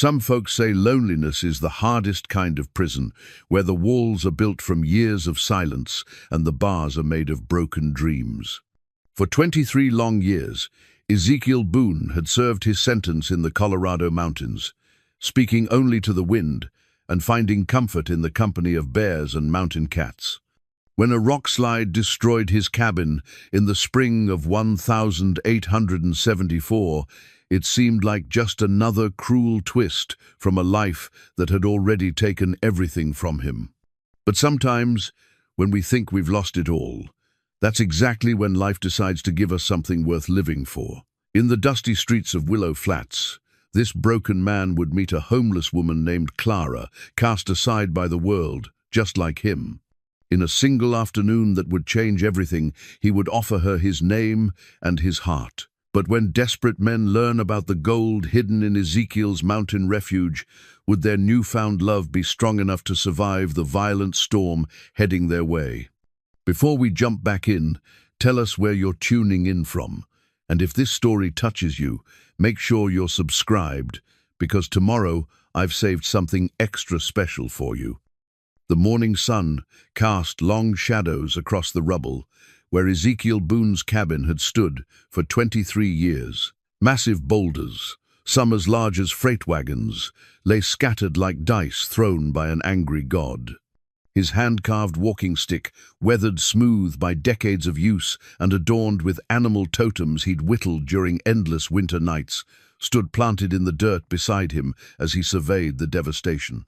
Some folks say loneliness is the hardest kind of prison, where the walls are built from years of silence and the bars are made of broken dreams. For 23 long years, Ezekiel Boone had served his sentence in the Colorado mountains, speaking only to the wind and finding comfort in the company of bears and mountain cats. When a rockslide destroyed his cabin in the spring of 1874, it seemed like just another cruel twist from a life that had already taken everything from him. But sometimes, when we think we've lost it all, that's exactly when life decides to give us something worth living for. In the dusty streets of Willow Flats, this broken man would meet a homeless woman named Clara, cast aside by the world, just like him. In a single afternoon that would change everything, he would offer her his name and his heart. But when desperate men learn about the gold hidden in Ezekiel's mountain refuge, would their newfound love be strong enough to survive the violent storm heading their way? Before we jump back in, tell us where you're tuning in from. And if this story touches you, make sure you're subscribed, because tomorrow I've saved something extra special for you. The morning sun cast long shadows across the rubble, where Ezekiel Boone's cabin had stood for 23 years. Massive boulders, some as large as freight wagons, lay scattered like dice thrown by an angry god. His hand-carved walking stick, weathered smooth by decades of use and adorned with animal totems he'd whittled during endless winter nights, stood planted in the dirt beside him as he surveyed the devastation.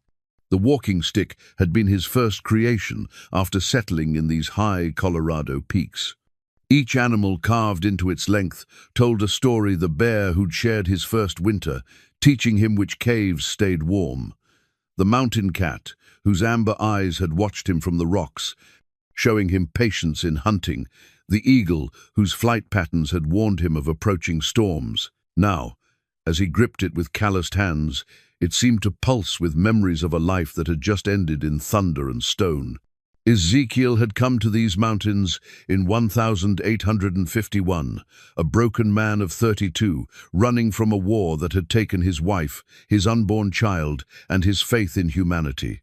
The walking stick had been his first creation after settling in these high Colorado peaks. Each animal carved into its length told a story: the bear who'd shared his first winter, teaching him which caves stayed warm; the mountain cat, whose amber eyes had watched him from the rocks, showing him patience in hunting; the eagle, whose flight patterns had warned him of approaching storms. Now, as he gripped it with calloused hands, it seemed to pulse with memories of a life that had just ended in thunder and stone. Ezekiel had come to these mountains in 1851, a broken man of 32, running from a war that had taken his wife, his unborn child, and his faith in humanity.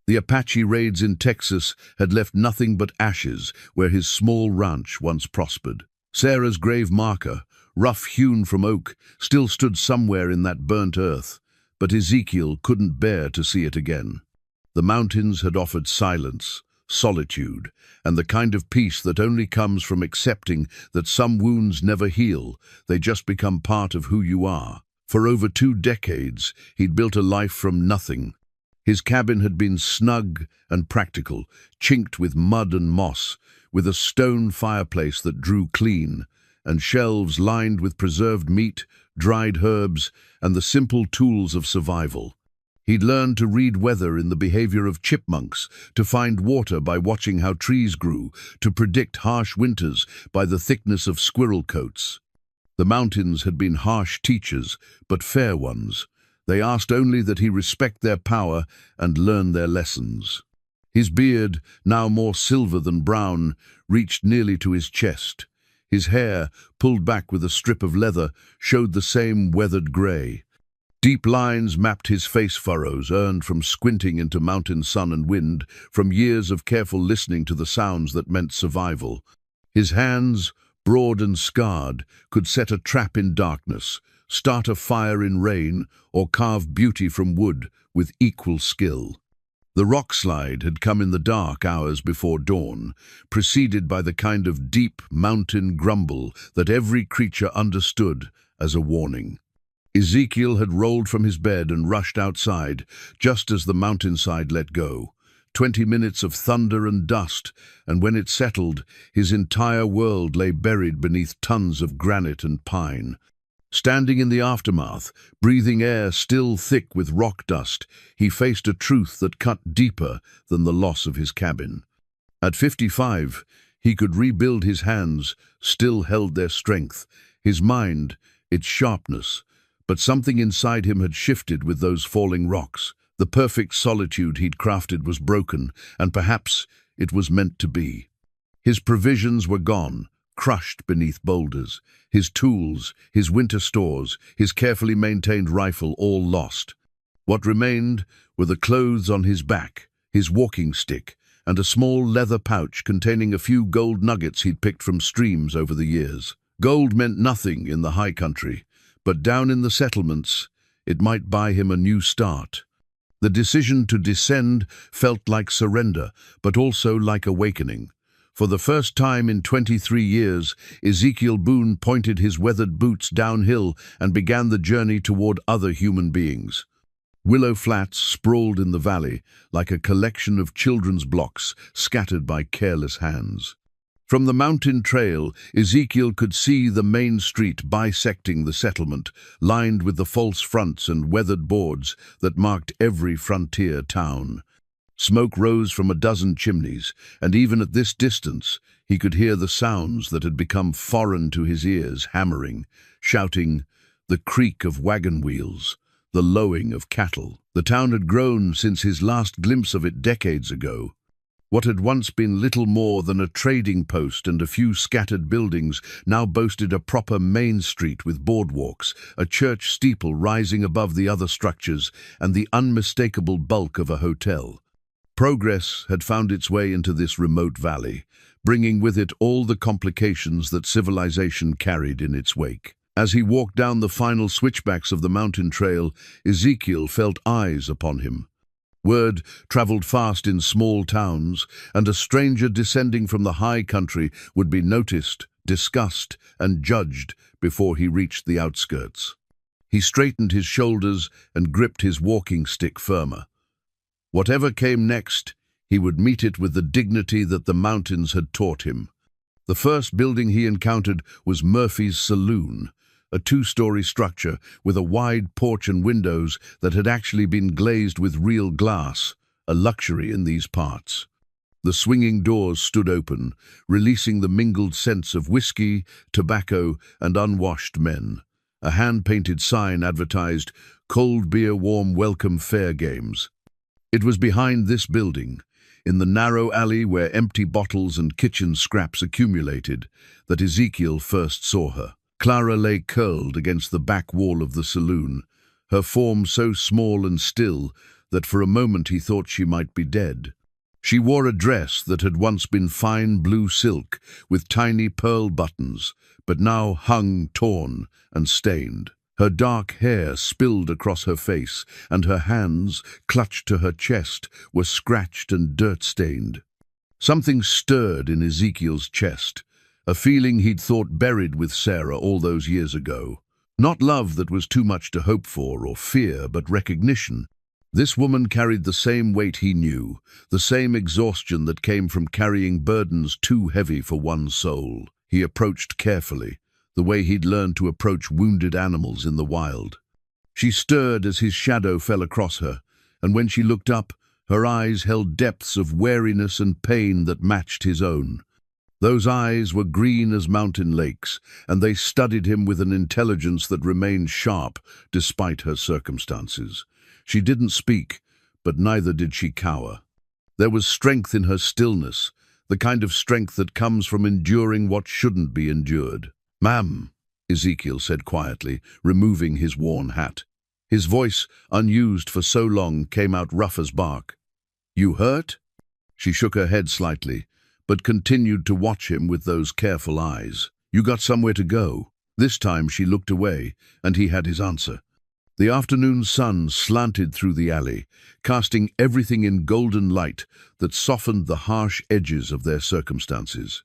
The Apache raids in Texas had left nothing but ashes where his small ranch once prospered. Sarah's grave marker, rough-hewn from oak, still stood somewhere in that burnt earth, but Ezekiel couldn't bear to see it again. The mountains had offered silence, solitude, and the kind of peace that only comes from accepting that some wounds never heal, they just become part of who you are. For over 2 decades, he'd built a life from nothing. His cabin had been snug and practical, chinked with mud and moss, with a stone fireplace that drew clean, and shelves lined with preserved meat, dried herbs, and the simple tools of survival. He'd learned to read weather in the behavior of chipmunks, to find water by watching how trees grew, to predict harsh winters by the thickness of squirrel coats. The mountains had been harsh teachers, but fair ones. They asked only that he respect their power and learn their lessons. His beard, now more silver than brown, reached nearly to his chest. His hair, pulled back with a strip of leather, showed the same weathered grey. Deep lines mapped his face furrows, earned from squinting into mountain sun and wind, from years of careful listening to the sounds that meant survival. His hands, broad and scarred, could set a trap in darkness, start a fire in rain, or carve beauty from wood with equal skill. The rockslide had come in the dark hours before dawn, preceded by the kind of deep mountain grumble that every creature understood as a warning. Ezekiel had rolled from his bed and rushed outside, just as the mountainside let go. 20 minutes of thunder and dust, and when it settled, his entire world lay buried beneath tons of granite and pine. Standing in the aftermath, breathing air still thick with rock dust, he faced a truth that cut deeper than the loss of his cabin. At 55, he could rebuild. His hands still held their strength, his mind its sharpness, but something inside him had shifted with those falling rocks. The perfect solitude he'd crafted was broken, and perhaps it was meant to be. His provisions were gone, crushed beneath boulders. His tools, his winter stores, his carefully maintained rifle, all lost. What remained were the clothes on his back, his walking stick, and a small leather pouch containing a few gold nuggets he'd picked from streams over the years. Gold meant nothing in the high country, but down in the settlements, it might buy him a new start. The decision to descend felt like surrender, but also like awakening. For the first time in 23 years, Ezekiel Boone pointed his weathered boots downhill and began the journey toward other human beings. Willow flats sprawled in the valley like a collection of children's blocks scattered by careless hands. From the mountain trail, Ezekiel could see the main street bisecting the settlement, lined with the false fronts and weathered boards that marked every frontier town. Smoke rose from a dozen chimneys, and even at this distance, he could hear the sounds that had become foreign to his ears, hammering, shouting, the creak of wagon wheels, the lowing of cattle. The town had grown since his last glimpse of it decades ago. What had once been little more than a trading post and a few scattered buildings now boasted a proper main street with boardwalks, a church steeple rising above the other structures, and the unmistakable bulk of a hotel. Progress had found its way into this remote valley, bringing with it all the complications that civilization carried in its wake. As he walked down the final switchbacks of the mountain trail, Ezekiel felt eyes upon him. Word traveled fast in small towns, and a stranger descending from the high country would be noticed, discussed, and judged before he reached the outskirts. He straightened his shoulders and gripped his walking stick firmer. Whatever came next, he would meet it with the dignity that the mountains had taught him. The first building he encountered was Murphy's Saloon, a two-story structure with a wide porch and windows that had actually been glazed with real glass, a luxury in these parts. The swinging doors stood open, releasing the mingled scents of whiskey, tobacco, and unwashed men. A hand-painted sign advertised, "Cold beer, warm welcome, fair games." It was behind this building, in the narrow alley where empty bottles and kitchen scraps accumulated, that Ezekiel first saw her. Clara lay curled against the back wall of the saloon, her form so small and still that for a moment he thought she might be dead. She wore a dress that had once been fine blue silk with tiny pearl buttons, but now hung torn and stained. Her dark hair spilled across her face, and her hands, clutched to her chest, were scratched and dirt-stained. Something stirred in Ezekiel's chest, a feeling he'd thought buried with Sarah all those years ago. Not love that was too much to hope for or fear, but recognition. This woman carried the same weight he knew, the same exhaustion that came from carrying burdens too heavy for one soul. He approached carefully, the way he'd learned to approach wounded animals in the wild. She stirred as his shadow fell across her, and when she looked up, her eyes held depths of weariness and pain that matched his own. Those eyes were green as mountain lakes, and they studied him with an intelligence that remained sharp despite her circumstances. She didn't speak, but neither did she cower. There was strength in her stillness, the kind of strength that comes from enduring what shouldn't be endured. "Ma'am," Ezekiel said quietly, removing his worn hat. His voice, unused for so long, came out rough as bark. "You hurt?" She shook her head slightly, but continued to watch him with those careful eyes. "You got somewhere to go?" This time she looked away, and he had his answer. The afternoon sun slanted through the alley, casting everything in golden light that softened the harsh edges of their circumstances.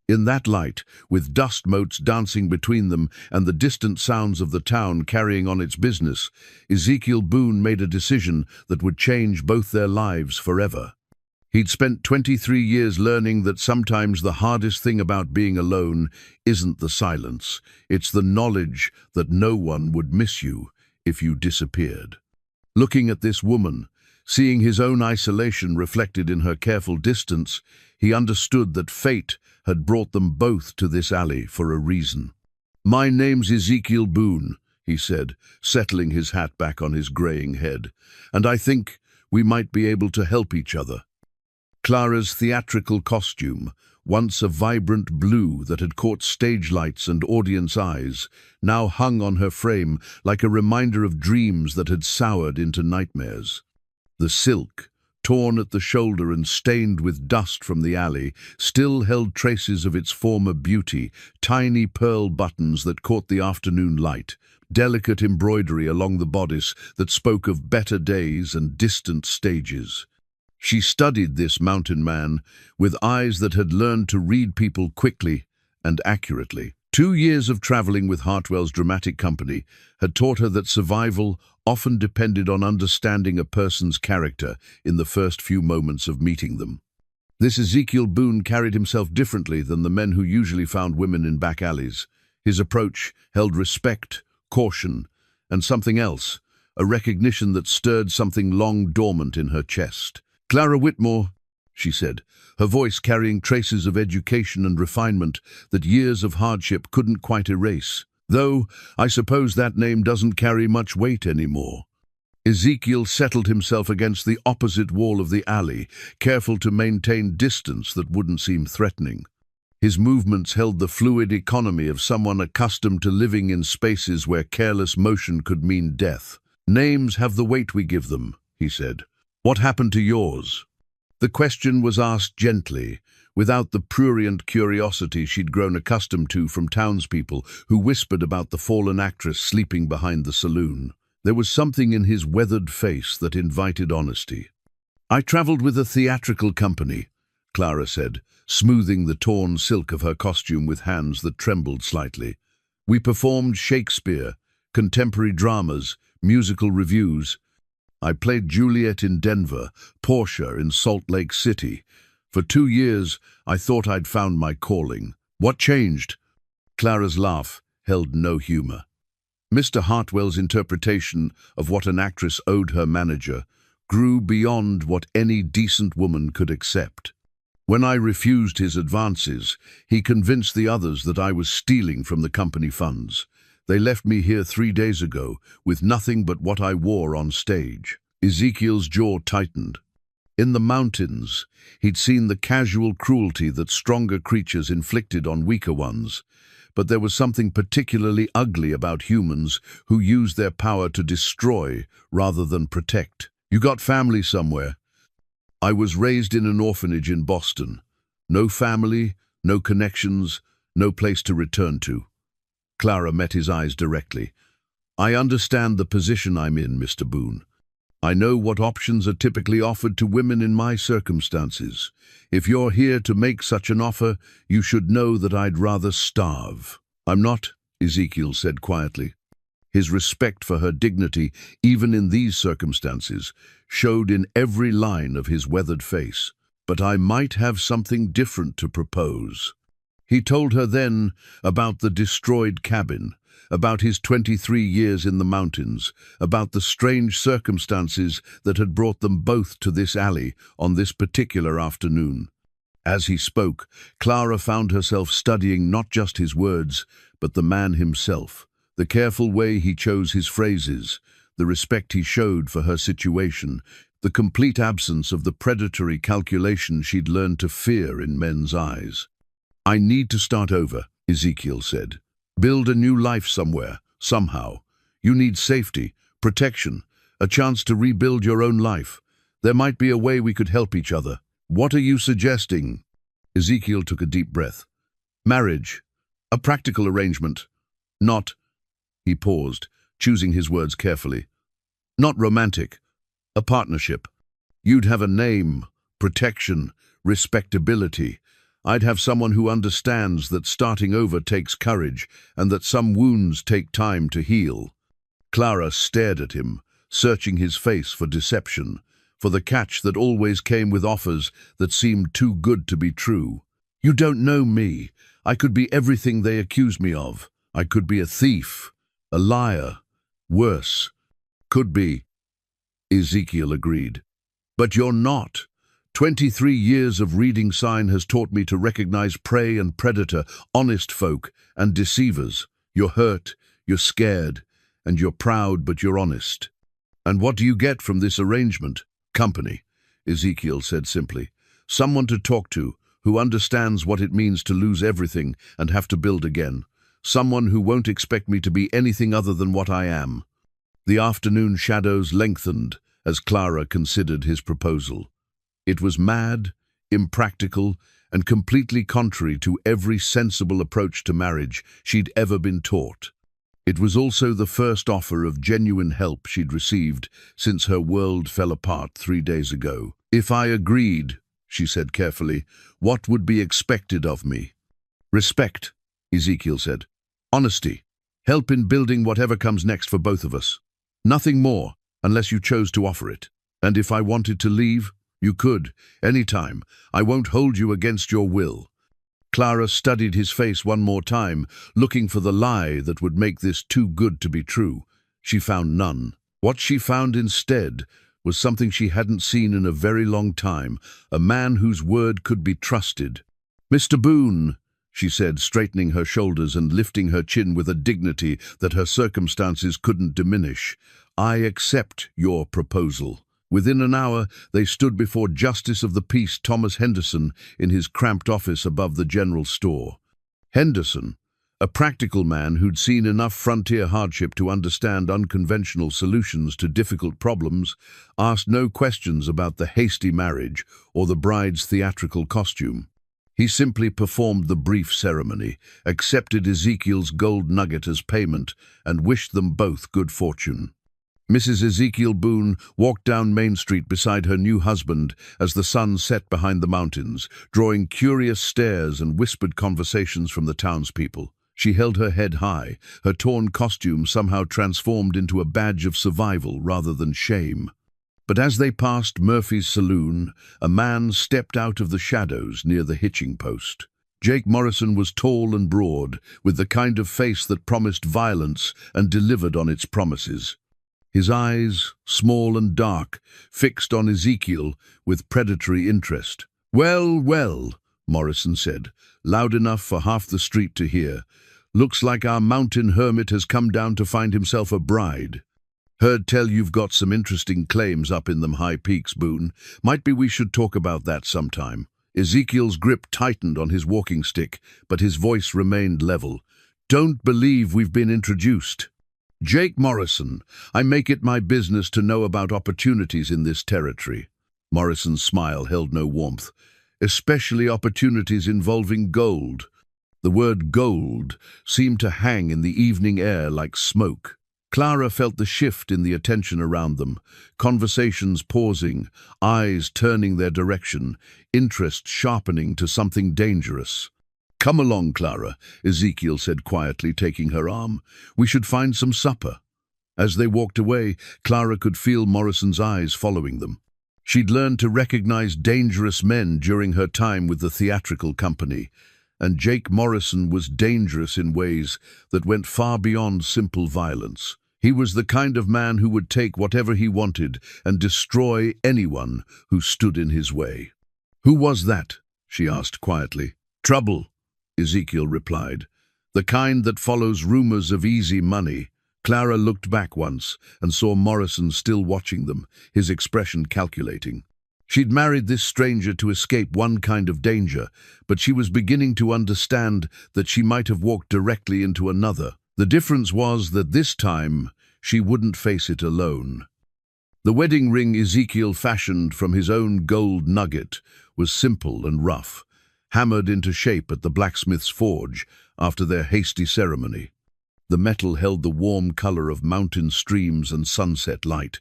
In that light, with dust motes dancing between them and the distant sounds of the town carrying on its business, Ezekiel Boone made a decision that would change both their lives forever. He'd spent 23 years learning that sometimes the hardest thing about being alone isn't the silence, it's the knowledge that no one would miss you if you disappeared. Looking at this woman, seeing his own isolation reflected in her careful distance, he understood that fate had brought them both to this alley for a reason. "My name's Ezekiel Boone," he said, settling his hat back on his graying head, "and I think we might be able to help each other." Clara's theatrical costume, once a vibrant blue that had caught stage lights and audience eyes, now hung on her frame like a reminder of dreams that had soured into nightmares. The silk, torn at the shoulder and stained with dust from the alley, still held traces of its former beauty, tiny pearl buttons that caught the afternoon light, delicate embroidery along the bodice that spoke of better days and distant stages. She studied this mountain man with eyes that had learned to read people quickly and accurately. 2 years of traveling with Hartwell's dramatic company had taught her that survival often depended on understanding a person's character in the first few moments of meeting them. This Ezekiel Boone carried himself differently than the men who usually found women in back alleys. His approach held respect, caution, and something else, a recognition that stirred something long dormant in her chest. "Clara Whitmore," she said, her voice carrying traces of education and refinement that years of hardship couldn't quite erase. "Though, I suppose that name doesn't carry much weight anymore." Ezekiel settled himself against the opposite wall of the alley, careful to maintain distance that wouldn't seem threatening. His movements held the fluid economy of someone accustomed to living in spaces where careless motion could mean death. "Names have the weight we give them," he said. "What happened to yours?" The question was asked gently, without the prurient curiosity she'd grown accustomed to from townspeople who whispered about the fallen actress sleeping behind the saloon. There was something in his weathered face that invited honesty. "I traveled with a theatrical company," Clara said, smoothing the torn silk of her costume with hands that trembled slightly. "We performed Shakespeare, contemporary dramas, musical reviews. I played Juliet in Denver, Portia in Salt Lake City. For 2 years, I thought I'd found my calling. What changed?" Clara's laugh held no humor. Mr. Hartwell's interpretation of what an actress owed her manager grew beyond what any decent woman could accept. "When I refused his advances, he convinced the others that I was stealing from the company funds. They left me here 3 days ago with nothing but what I wore on stage." Ezekiel's jaw tightened. In the mountains, he'd seen the casual cruelty that stronger creatures inflicted on weaker ones, but there was something particularly ugly about humans who used their power to destroy rather than protect. "You got family somewhere?" "I was raised in an orphanage in Boston. No family, no connections, no place to return to." Clara met his eyes directly. "I understand the position I'm in, Mr. Boone. I know what options are typically offered to women in my circumstances. If you're here to make such an offer, you should know that I'd rather starve." "I'm not," Ezekiel said quietly. His respect for her dignity, even in these circumstances, showed in every line of his weathered face. "But I might have something different to propose." He told her then about the destroyed cabin, about his 23 years in the mountains, about the strange circumstances that had brought them both to this alley on this particular afternoon. As he spoke, Clara found herself studying not just his words, but the man himself, the careful way he chose his phrases, the respect he showed for her situation, the complete absence of the predatory calculation she'd learned to fear in men's eyes. "I need to start over," Ezekiel said. "Build a new life somewhere, somehow. You need safety, protection, a chance to rebuild your own life. There might be a way we could help each other." "What are you suggesting?" Ezekiel took a deep breath. "Marriage. A practical arrangement. Not—" He paused, choosing his words carefully. "Not romantic. A partnership. You'd have a name, protection, respectability. I'd have someone who understands that starting over takes courage and that some wounds take time to heal." Clara stared at him, searching his face for deception, for the catch that always came with offers that seemed too good to be true. "You don't know me. I could be everything they accuse me of. I could be a thief, a liar, worse." "Could be," Ezekiel agreed. "But you're not. 23 years of reading sign has taught me to recognize prey and predator, honest folk and deceivers. You're hurt, you're scared, and you're proud, but you're honest. And what do you get from this arrangement?" "Company," Ezekiel said simply. Someone to talk to, who understands what it means to lose everything and have to build again. Someone who won't expect me to be anything other than what I am. The afternoon shadows lengthened as Clara considered his proposal. It was mad, impractical, and completely contrary to every sensible approach to marriage she'd ever been taught. It was also the first offer of genuine help she'd received since her world fell apart 3 days ago. "If I agreed," she said carefully, "what would be expected of me?" "Respect," Ezekiel said. "Honesty. Help in building whatever comes next for both of us. Nothing more, unless you chose to offer it. And if I wanted to leave, you could, anytime. I won't hold you against your will." Clara studied his face one more time, looking for the lie that would make this too good to be true. She found none. What she found instead was something she hadn't seen in a very long time, a man whose word could be trusted. "Mr. Boone," she said, straightening her shoulders and lifting her chin with a dignity that her circumstances couldn't diminish, "I accept your proposal." Within an hour, they stood before Justice of the Peace Thomas Henderson in his cramped office above the general store. Henderson, a practical man who'd seen enough frontier hardship to understand unconventional solutions to difficult problems, asked no questions about the hasty marriage or the bride's theatrical costume. He simply performed the brief ceremony, accepted Ezekiel's gold nugget as payment, and wished them both good fortune. Mrs. Ezekiel Boone walked down Main Street beside her new husband as the sun set behind the mountains, drawing curious stares and whispered conversations from the townspeople. She held her head high, her torn costume somehow transformed into a badge of survival rather than shame. But as they passed Murphy's saloon, a man stepped out of the shadows near the hitching post. Jake Morrison was tall and broad, with the kind of face that promised violence and delivered on its promises. His eyes, small and dark, fixed on Ezekiel with predatory interest. "Well, well," Morrison said, loud enough for half the street to hear. "Looks like our mountain hermit has come down to find himself a bride. Heard tell you've got some interesting claims up in them high peaks, Boone. Might be we should talk about that sometime." Ezekiel's grip tightened on his walking stick, but his voice remained level. "Don't believe we've been introduced. Jake Morrison, I make it my business to know about opportunities in this territory." Morrison's smile held no warmth. "Especially opportunities involving gold." The word gold seemed to hang in the evening air like smoke. Clara felt the shift in the attention around them, conversations pausing, eyes turning their direction, interest sharpening to something dangerous. "Come along, Clara," Ezekiel said quietly, taking her arm. "We should find some supper." As they walked away, Clara could feel Morrison's eyes following them. She'd learned to recognize dangerous men during her time with the theatrical company, and Jake Morrison was dangerous in ways that went far beyond simple violence. He was the kind of man who would take whatever he wanted and destroy anyone who stood in his way. "Who was that?" she asked quietly. "Trouble," Ezekiel replied. "The kind that follows rumors of easy money." Clara looked back once and saw Morrison still watching them, his expression calculating. She'd married this stranger to escape one kind of danger, but she was beginning to understand that she might have walked directly into another. The difference was that this time she wouldn't face it alone. The wedding ring Ezekiel fashioned from his own gold nugget was simple and rough, hammered into shape at the blacksmith's forge after their hasty ceremony. The metal held the warm color of mountain streams and sunset light,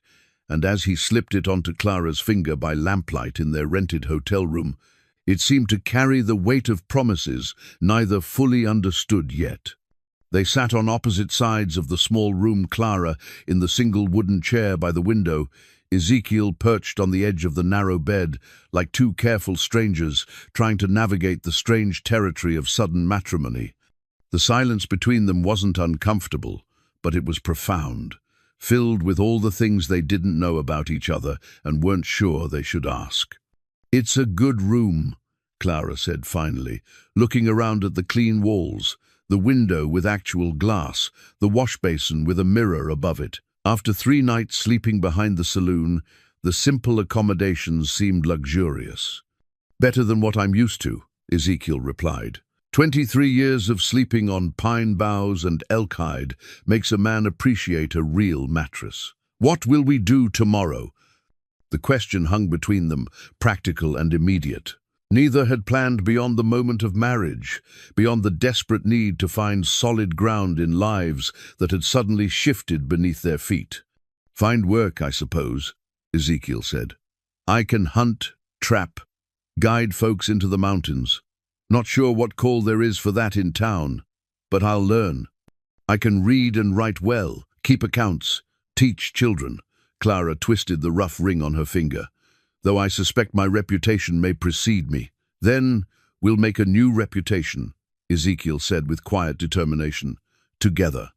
and as he slipped it onto Clara's finger by lamplight in their rented hotel room, it seemed to carry the weight of promises neither fully understood yet. They sat on opposite sides of the small room, Clara in the single wooden chair by the window, Ezekiel perched on the edge of the narrow bed, like two careful strangers trying to navigate the strange territory of sudden matrimony. The silence between them wasn't uncomfortable, but it was profound, filled with all the things they didn't know about each other and weren't sure they should ask. "It's a good room," Clara said finally, looking around at the clean walls, the window with actual glass, the wash basin with a mirror above it. After 3 nights sleeping behind the saloon, the simple accommodations seemed luxurious. Better than what I'm used to, Ezekiel replied. 23 years of sleeping on pine boughs and elk hide makes a man appreciate a real mattress. What will we do tomorrow? The question hung between them, practical and immediate. Neither had planned beyond the moment of marriage, beyond the desperate need to find solid ground in lives that had suddenly shifted beneath their feet. Find work, I suppose, Ezekiel said. I can hunt, trap, guide folks into the mountains. Not sure what call there is for that in town, but I'll learn. I can read and write well, keep accounts, teach children. Clara twisted the rough ring on her finger. Though I suspect my reputation may precede me. Then we'll make a new reputation, Ezekiel said with quiet determination. Together.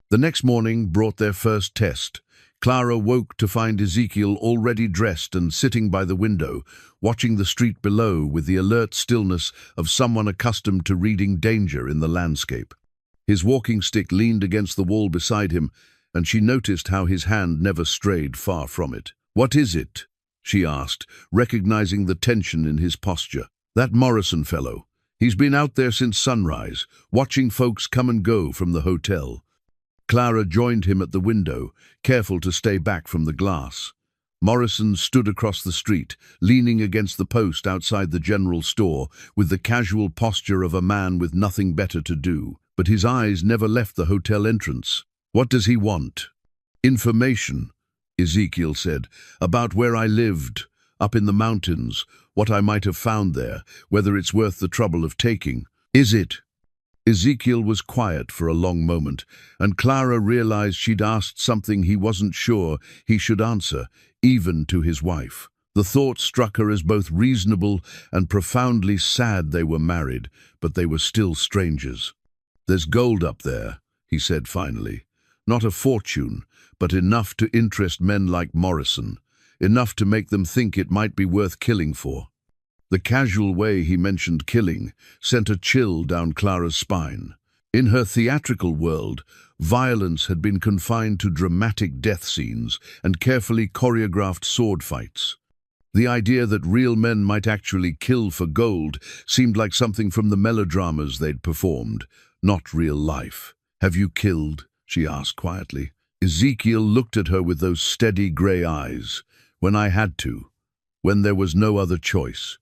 The next morning brought their first test. Clara woke to find Ezekiel already dressed and sitting by the window, watching the street below with the alert stillness of someone accustomed to reading danger in the landscape. His walking stick leaned against the wall beside him, and she noticed how his hand never strayed far from it. What is it? She asked, recognizing the tension in his posture. That Morrison fellow. He's been out there since sunrise, watching folks come and go from the hotel. Clara joined him at the window, careful to stay back from the glass. Morrison stood across the street, leaning against the post outside the general store, with the casual posture of a man with nothing better to do. But his eyes never left the hotel entrance. What does he want? Information, Ezekiel said, about where I lived, up in the mountains, what I might have found there, whether it's worth the trouble of taking. Is it? Ezekiel was quiet for a long moment, and Clara realized she'd asked something he wasn't sure he should answer, even to his wife. The thought struck her as both reasonable and profoundly sad. They were married, but they were still strangers. There's gold up there, he said finally. Not a fortune, but enough to interest men like Morrison, enough to make them think it might be worth killing for. The casual way he mentioned killing sent a chill down Clara's spine. In her theatrical world, violence had been confined to dramatic death scenes and carefully choreographed sword fights. The idea that real men might actually kill for gold seemed like something from the melodramas they'd performed, not real life. Have you killed? She asked quietly. Ezekiel looked at her with those steady grey eyes. When I had to. When there was no other choice.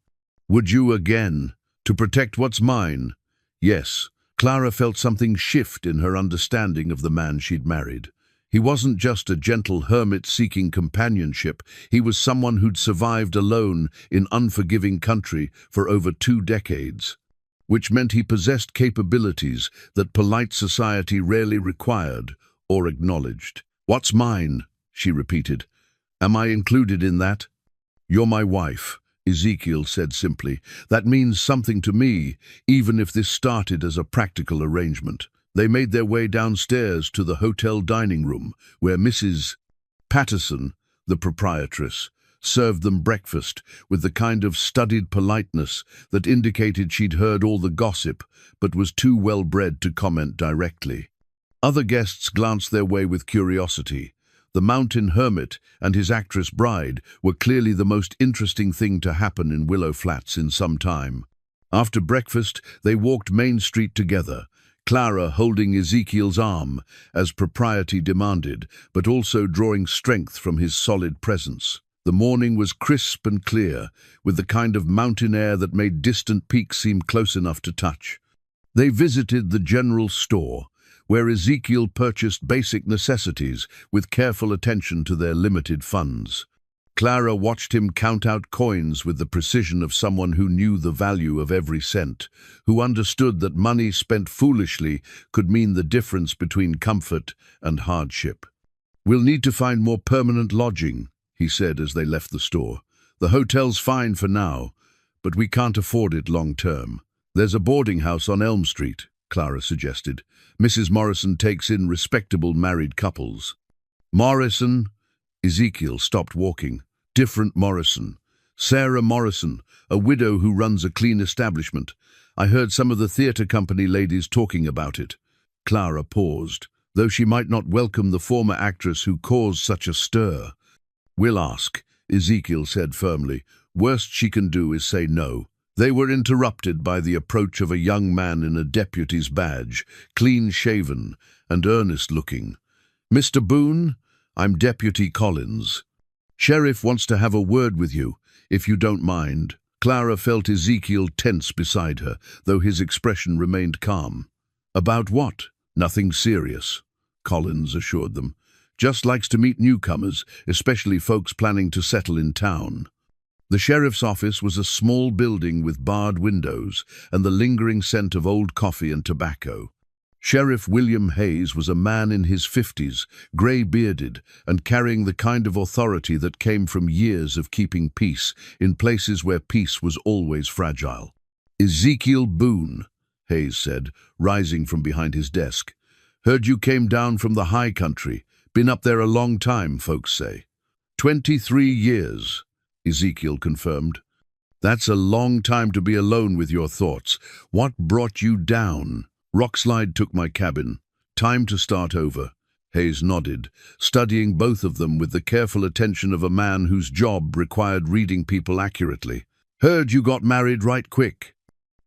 Would you again? To protect what's mine? Yes. Clara felt something shift in her understanding of the man she'd married. He wasn't just a gentle hermit seeking companionship. He was someone who'd survived alone in unforgiving country for over 2 decades, which meant he possessed capabilities that polite society rarely required or acknowledged. What's mine? She repeated. Am I included in that? You're my wife, Ezekiel said simply. That means something to me, even if this started as a practical arrangement. They made their way downstairs to the hotel dining room, where Mrs. Patterson, the proprietress, served them breakfast with the kind of studied politeness that indicated she'd heard all the gossip, but was too well-bred to comment directly. Other guests glanced their way with curiosity. The mountain hermit and his actress bride were clearly the most interesting thing to happen in Willow Flats in some time. After breakfast, they walked Main Street together, Clara holding Ezekiel's arm, as propriety demanded, but also drawing strength from his solid presence. The morning was crisp and clear, with the kind of mountain air that made distant peaks seem close enough to touch. They visited the general store, where Ezekiel purchased basic necessities with careful attention to their limited funds. Clara watched him count out coins with the precision of someone who knew the value of every cent, who understood that money spent foolishly could mean the difference between comfort and hardship. We'll need to find more permanent lodging, he said as they left the store. The hotel's fine for now, but we can't afford it long term. There's a boarding house on Elm Street, Clara suggested. Mrs. Morrison takes in respectable married couples. Morrison? Ezekiel stopped walking. Different Morrison. Sarah Morrison, a widow who runs a clean establishment. I heard some of the theatre company ladies talking about it. Clara paused, though she might not welcome the former actress who caused such a stir. We'll ask, Ezekiel said firmly. Worst she can do is say no. They were interrupted by the approach of a young man in a deputy's badge, clean-shaven and earnest-looking. "Mr. Boone, I'm Deputy Collins. Sheriff wants to have a word with you, if you don't mind." Clara felt Ezekiel tense beside her, though his expression remained calm. "About what?" "Nothing serious," Collins assured them. "Just likes to meet newcomers, especially folks planning to settle in town." The sheriff's office was a small building with barred windows and the lingering scent of old coffee and tobacco. Sheriff William Hayes was a man in his 50s, grey-bearded, and carrying the kind of authority that came from years of keeping peace in places where peace was always fragile. "Ezekiel Boone," Hayes said, rising from behind his desk. "Heard you came down from the high country. Been up there a long time, folks say." 23 years, Ezekiel confirmed. "That's a long time to be alone with your thoughts. What brought you down?" "Rockslide took my cabin. Time to start over." Hayes nodded, studying both of them with the careful attention of a man whose job required reading people accurately. "Heard you got married right quick."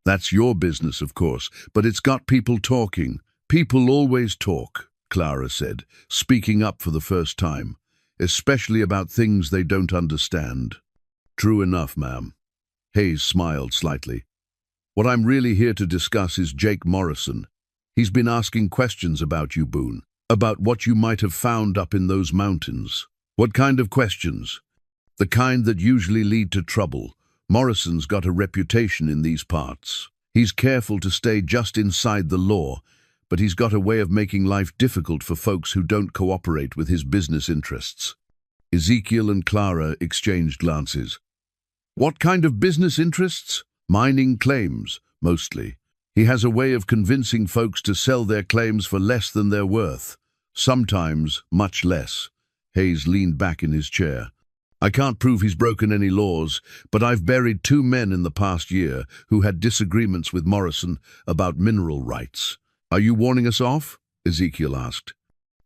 "That's your business, of course, but it's got people talking." "People always talk," Clara said, speaking up for the first time, "especially about things they don't understand." "True enough, ma'am." Hayes smiled slightly. "What I'm really here to discuss is Jake Morrison. He's been asking questions about you, Boone, about what you might have found up in those mountains." "What kind of questions?" "The kind that usually lead to trouble. Morrison's got a reputation in these parts. He's careful to stay just inside the law, but he's got a way of making life difficult for folks who don't cooperate with his business interests." Ezekiel and Clara exchanged glances. "What kind of business interests?" "Mining claims, mostly. He has a way of convincing folks to sell their claims for less than they're worth. Sometimes much less." Hayes leaned back in his chair. "I can't prove he's broken any laws, but I've buried 2 men in the past year who had disagreements with Morrison about mineral rights." "Are you warning us off?" Ezekiel asked.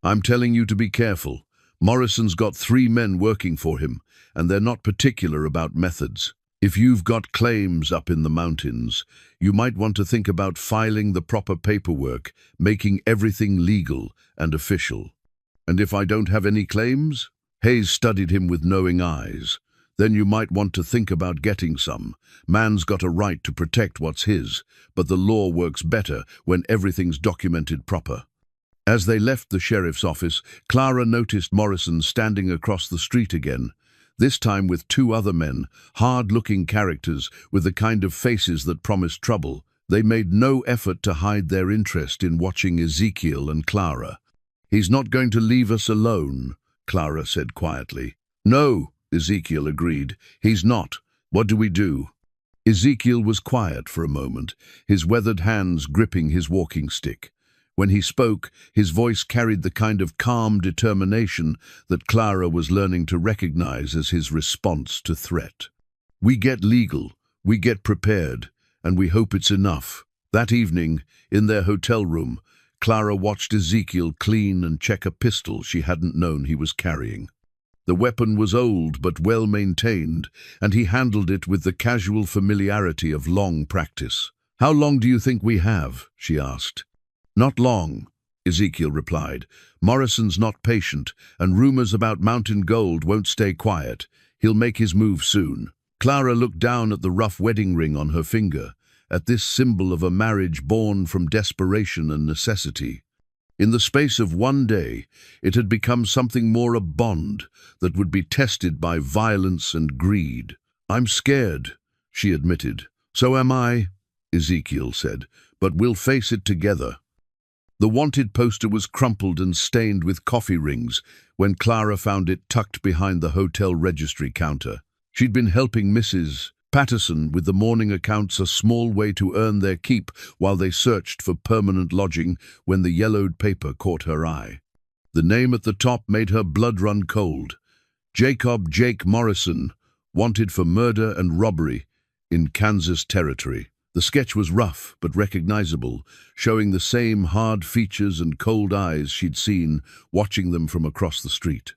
"I'm telling you to be careful. Morrison's got 3 men working for him, and they're not particular about methods. If you've got claims up in the mountains, you might want to think about filing the proper paperwork, making everything legal and official." "And if I don't have any claims?" Hayes studied him with knowing eyes. "Then you might want to think about getting some. Man's got a right to protect what's his, but the law works better when everything's documented proper." As they left the sheriff's office, Clara noticed Morrison standing across the street again, this time with 2 other men, hard-looking characters with the kind of faces that promised trouble. They made no effort to hide their interest in watching Ezekiel and Clara. "He's not going to leave us alone," Clara said quietly. "No," Ezekiel agreed. "He's not. What do we do?" Ezekiel was quiet for a moment, his weathered hands gripping his walking stick. When he spoke, his voice carried the kind of calm determination that Clara was learning to recognize as his response to threat. "We get legal, we get prepared, and we hope it's enough." That evening, in their hotel room, Clara watched Ezekiel clean and check a pistol she hadn't known he was carrying. The weapon was old but well-maintained, and he handled it with the casual familiarity of long practice. "How long do you think we have?" she asked. "Not long," Ezekiel replied. "Morrison's not patient, and rumors about mountain gold won't stay quiet. He'll make his move soon." Clara looked down at the rough wedding ring on her finger, at this symbol of a marriage born from desperation and necessity. In the space of 1 day, it had become something more, a bond that would be tested by violence and greed. "I'm scared," she admitted. "So am I," Ezekiel said, "but we'll face it together." The wanted poster was crumpled and stained with coffee rings when Clara found it tucked behind the hotel registry counter. She'd been helping Mrs. Patterson with the morning accounts, a small way to earn their keep while they searched for permanent lodging, when the yellowed paper caught her eye. The name at the top made her blood run cold. Jacob Jake Morrison, wanted for murder and robbery in Kansas Territory. The sketch was rough but recognizable, showing the same hard features and cold eyes she'd seen watching them from across the street.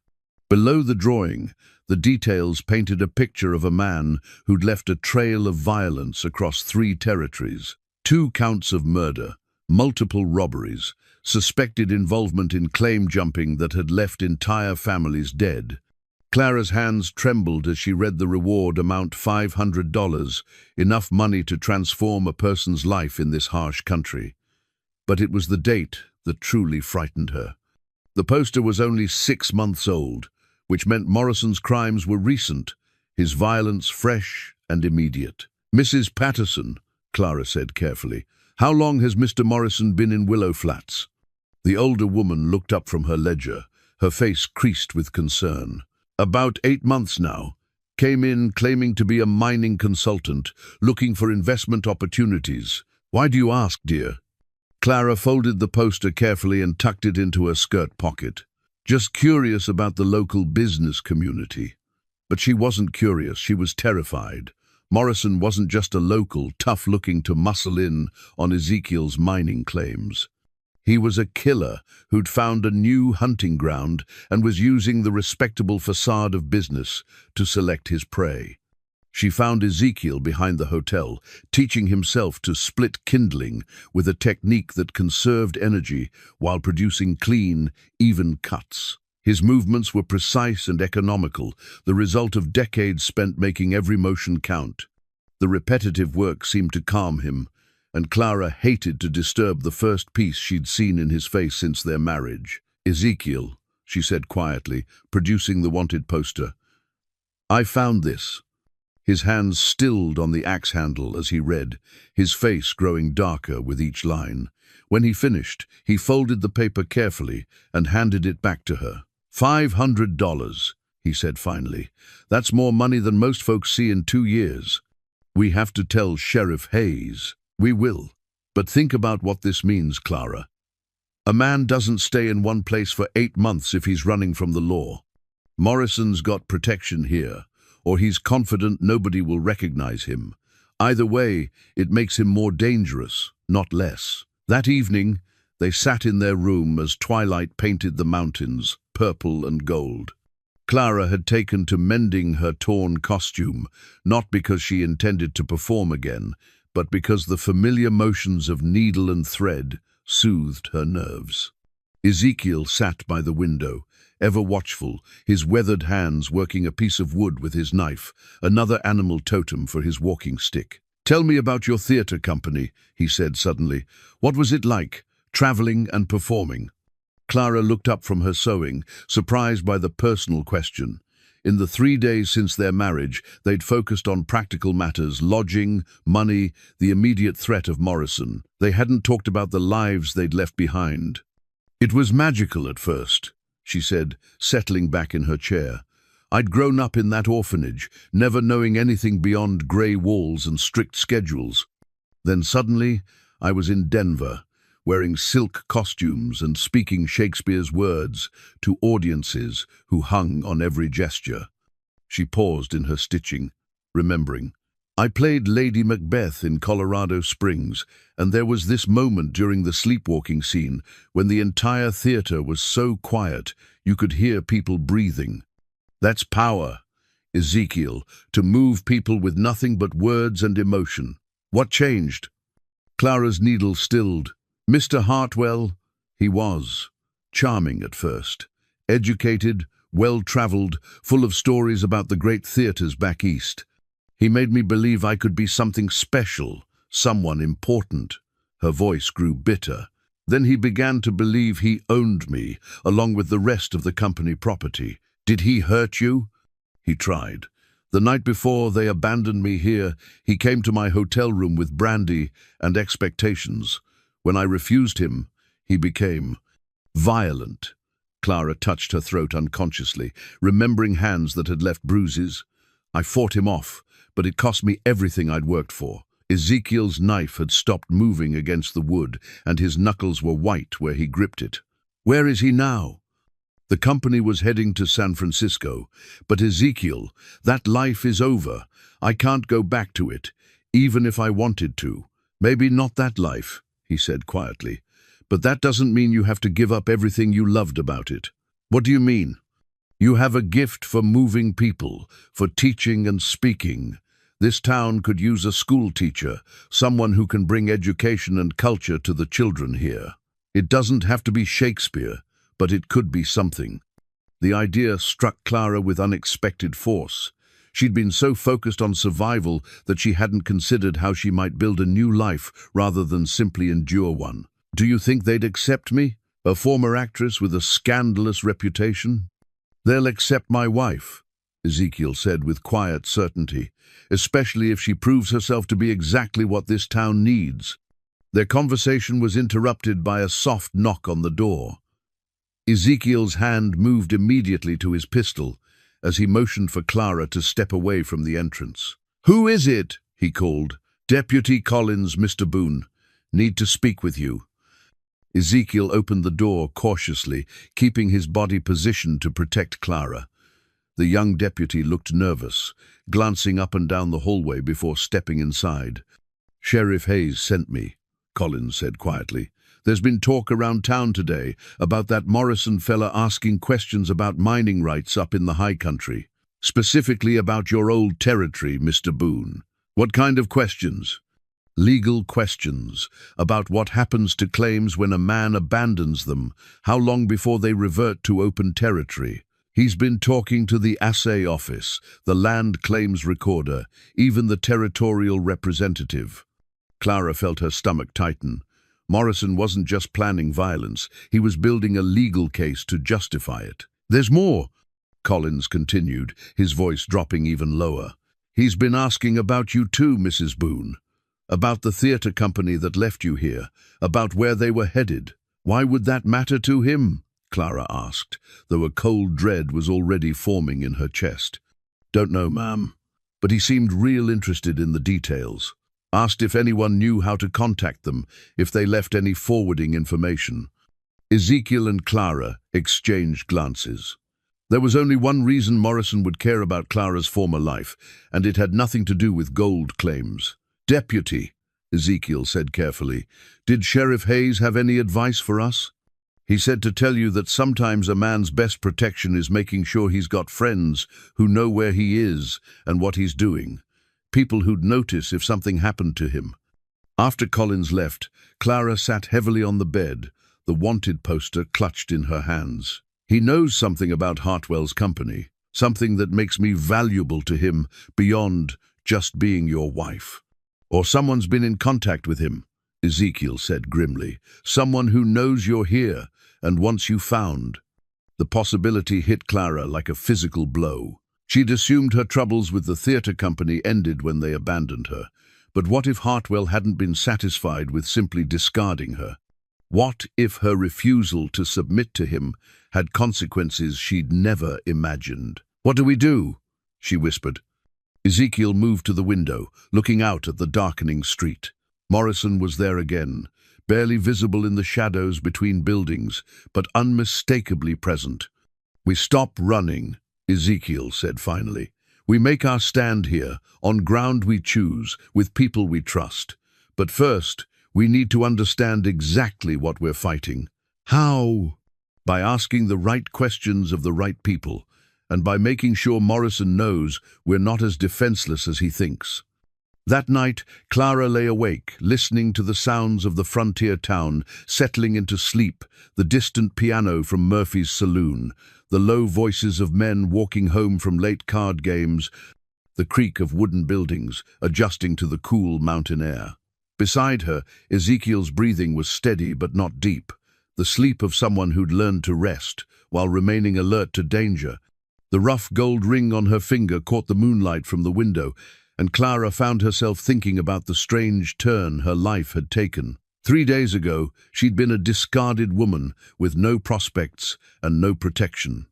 Below the drawing, The details painted a picture of a man who'd left a trail of violence across 3 territories. 2 counts of murder, multiple robberies, suspected involvement in claim jumping that had left entire families dead. Clara's hands trembled as she read the reward amount $500, enough money to transform a person's life in this harsh country. But it was the date that truly frightened her. The poster was only 6 months old, which meant Morrison's crimes were recent, his violence fresh and immediate. "Mrs. Patterson," Clara said carefully, "how long has Mr. Morrison been in Willow Flats?" The older woman looked up from her ledger, her face creased with concern. "About 8 months now. Came in claiming to be a mining consultant, looking for investment opportunities. Why do you ask, dear?" Clara folded the poster carefully and tucked it into her skirt pocket. Just curious about the local business community. But she wasn't curious, she was terrified. Morrison wasn't just a local, tough looking to muscle in on Ezekiel's mining claims. He was a killer who'd found a new hunting ground and was using the respectable facade of business to select his prey. She found Ezekiel behind the hotel, teaching himself to split kindling with a technique that conserved energy while producing clean, even cuts. His movements were precise and economical, the result of decades spent making every motion count. The repetitive work seemed to calm him, and Clara hated to disturb the first peace she'd seen in his face since their marriage. "Ezekiel," she said quietly, producing the wanted poster. "I found this." His hands stilled on the axe handle as he read, his face growing darker with each line. When he finished, he folded the paper carefully and handed it back to her. $500, he said finally. "That's more money than most folks see in 2 years. We have to tell Sheriff Hayes." "We will. But think about what this means, Clara. A man doesn't stay in one place for 8 months if he's running from the law. Morrison's got protection here, or he's confident nobody will recognize him. Either way, it makes him more dangerous, not less." That evening, they sat in their room as twilight painted the mountains, purple and gold. Clara had taken to mending her torn costume, not because she intended to perform again, but because the familiar motions of needle and thread soothed her nerves. Ezekiel sat by the window, ever watchful, his weathered hands working a piece of wood with his knife, another animal totem for his walking stick. "Tell me about your theater company," he said suddenly. "What was it like, traveling and performing?" Clara looked up from her sewing, surprised by the personal question. In the 3 days since their marriage, they'd focused on practical matters, lodging, money, the immediate threat of Morrison. They hadn't talked about the lives they'd left behind. "It was magical at first," she said, settling back in her chair. "I'd grown up in that orphanage, never knowing anything beyond grey walls and strict schedules. Then suddenly, I was in Denver, wearing silk costumes and speaking Shakespeare's words to audiences who hung on every gesture." She paused in her stitching, remembering. "I played Lady Macbeth in Colorado Springs, and there was this moment during the sleepwalking scene when the entire theater was so quiet you could hear people breathing. That's power, Ezekiel, to move people with nothing but words and emotion. What changed?" Clara's needle stilled. Mr. Hartwell, he was. Charming at first. Educated, well-traveled, full of stories about the great theaters back east. He made me believe I could be something special, someone important. Her voice grew bitter. Then he began to believe he owned me, along with the rest of the company property. "Did he hurt you?" He tried. "The night before they abandoned me here, he came to my hotel room with brandy and expectations. When I refused him, he became violent." Clara touched her throat unconsciously, remembering hands that had left bruises. "I fought him off, but it cost me everything I'd worked for." Ezekiel's knife had stopped moving against the wood, and his knuckles were white where he gripped it. "Where is he now?" "The company was heading to San Francisco, but Ezekiel, that life is over. I can't go back to it, even if I wanted to. Maybe not that life," he said quietly, "but that doesn't mean you have to give up everything you loved about it." "What do you mean?" You have a gift for moving people, for teaching and speaking. This town could use a school teacher, someone who can bring education and culture to the children here. It doesn't have to be Shakespeare, but it could be something. The idea struck Clara with unexpected force. She'd been so focused on survival that she hadn't considered how she might build a new life rather than simply endure one. Do you think they'd accept me? A former actress with a scandalous reputation? They'll accept my wife, Ezekiel said with quiet certainty, especially if she proves herself to be exactly what this town needs. Their conversation was interrupted by a soft knock on the door. Ezekiel's hand moved immediately to his pistol as he motioned for Clara to step away from the entrance. "Who is it?" he called. "Deputy Collins, Mr. Boone. Need to speak with you." Ezekiel opened the door cautiously, keeping his body positioned to protect Clara. The young deputy looked nervous, glancing up and down the hallway before stepping inside. "Sheriff Hayes sent me," Collins said quietly. "There's been talk around town today about that Morrison fella asking questions about mining rights up in the high country. Specifically about your old territory, Mr. Boone." "What kind of questions?" "Legal questions about what happens to claims when a man abandons them, how long before they revert to open territory. He's been talking to the assay office, the land claims recorder, even the territorial representative." Clara felt her stomach tighten. Morrison wasn't just planning violence, he was building a legal case to justify it. "There's more," Collins continued, his voice dropping even lower. "He's been asking about you too, Mrs. Boone. About the theater company that left you here, about where they were headed." "Why would that matter to him?" Clara asked, though a cold dread was already forming in her chest. "Don't know, ma'am. But he seemed real interested in the details. Asked if anyone knew how to contact them, if they left any forwarding information." Ezekiel and Clara exchanged glances. There was only one reason Morrison would care about Clara's former life, and it had nothing to do with gold claims. "Deputy," Ezekiel said carefully, "did Sheriff Hayes have any advice for us?" "He said to tell you that sometimes a man's best protection is making sure he's got friends who know where he is and what he's doing. People who'd notice if something happened to him." After Collins left, Clara sat heavily on the bed, the wanted poster clutched in her hands. "He knows something about Hartwell's company, something that makes me valuable to him beyond just being your wife. Or someone's been in contact with him," Ezekiel said grimly. "Someone who knows you're here and wants you found." The possibility hit Clara like a physical blow. She'd assumed her troubles with the theater company ended when they abandoned her. But what if Hartwell hadn't been satisfied with simply discarding her? What if her refusal to submit to him had consequences she'd never imagined? "What do we do?" she whispered. Ezekiel moved to the window, looking out at the darkening street. Morrison was there again, barely visible in the shadows between buildings, but unmistakably present. "We stop running," Ezekiel said finally. "We make our stand here, on ground we choose, with people we trust. But first, we need to understand exactly what we're fighting." "How?" "By asking the right questions of the right people, and by making sure Morrison knows we're not as defenseless as he thinks." That night, Clara lay awake, listening to the sounds of the frontier town, settling into sleep, the distant piano from Murphy's saloon, the low voices of men walking home from late card games, the creak of wooden buildings adjusting to the cool mountain air. Beside her, Ezekiel's breathing was steady but not deep, the sleep of someone who'd learned to rest, while remaining alert to danger. The rough gold ring on her finger caught the moonlight from the window, and Clara found herself thinking about the strange turn her life had taken. 3 days ago, she'd been a discarded woman with no prospects and no protection.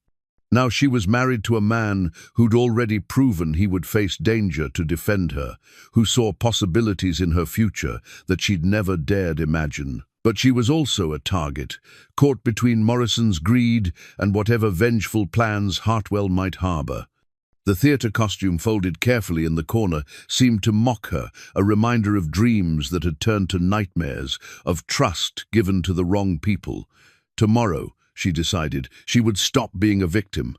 Now she was married to a man who'd already proven he would face danger to defend her, who saw possibilities in her future that she'd never dared imagine. But she was also a target, caught between Morrison's greed and whatever vengeful plans Hartwell might harbor. The theater costume folded carefully in the corner seemed to mock her, a reminder of dreams that had turned to nightmares, of trust given to the wrong people. Tomorrow, she decided, she would stop being a victim.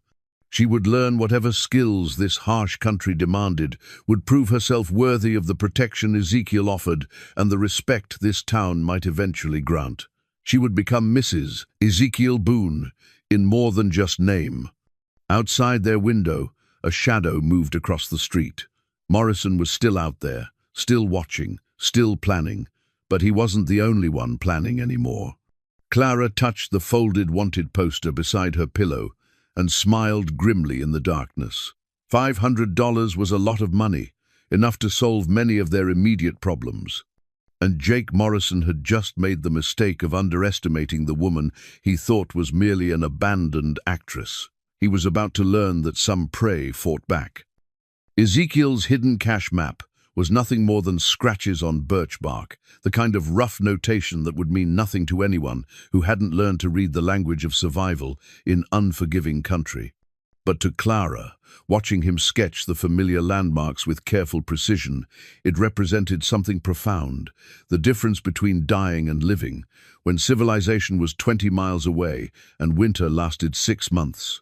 She would learn whatever skills this harsh country demanded, would prove herself worthy of the protection Ezekiel offered and the respect this town might eventually grant. She would become Mrs. Ezekiel Boone, in more than just name. Outside their window, a shadow moved across the street. Morrison was still out there, still watching, still planning, but he wasn't the only one planning anymore. Clara touched the folded wanted poster beside her pillow and smiled grimly in the darkness. $500 was a lot of money, enough to solve many of their immediate problems. And Jake Morrison had just made the mistake of underestimating the woman he thought was merely an abandoned actress. He was about to learn that some prey fought back. Ezekiel's hidden cache map was nothing more than scratches on birch bark, the kind of rough notation that would mean nothing to anyone who hadn't learned to read the language of survival in unforgiving country. But to Clara, watching him sketch the familiar landmarks with careful precision, it represented something profound, the difference between dying and living, when civilization was 20 miles away and winter lasted 6 months.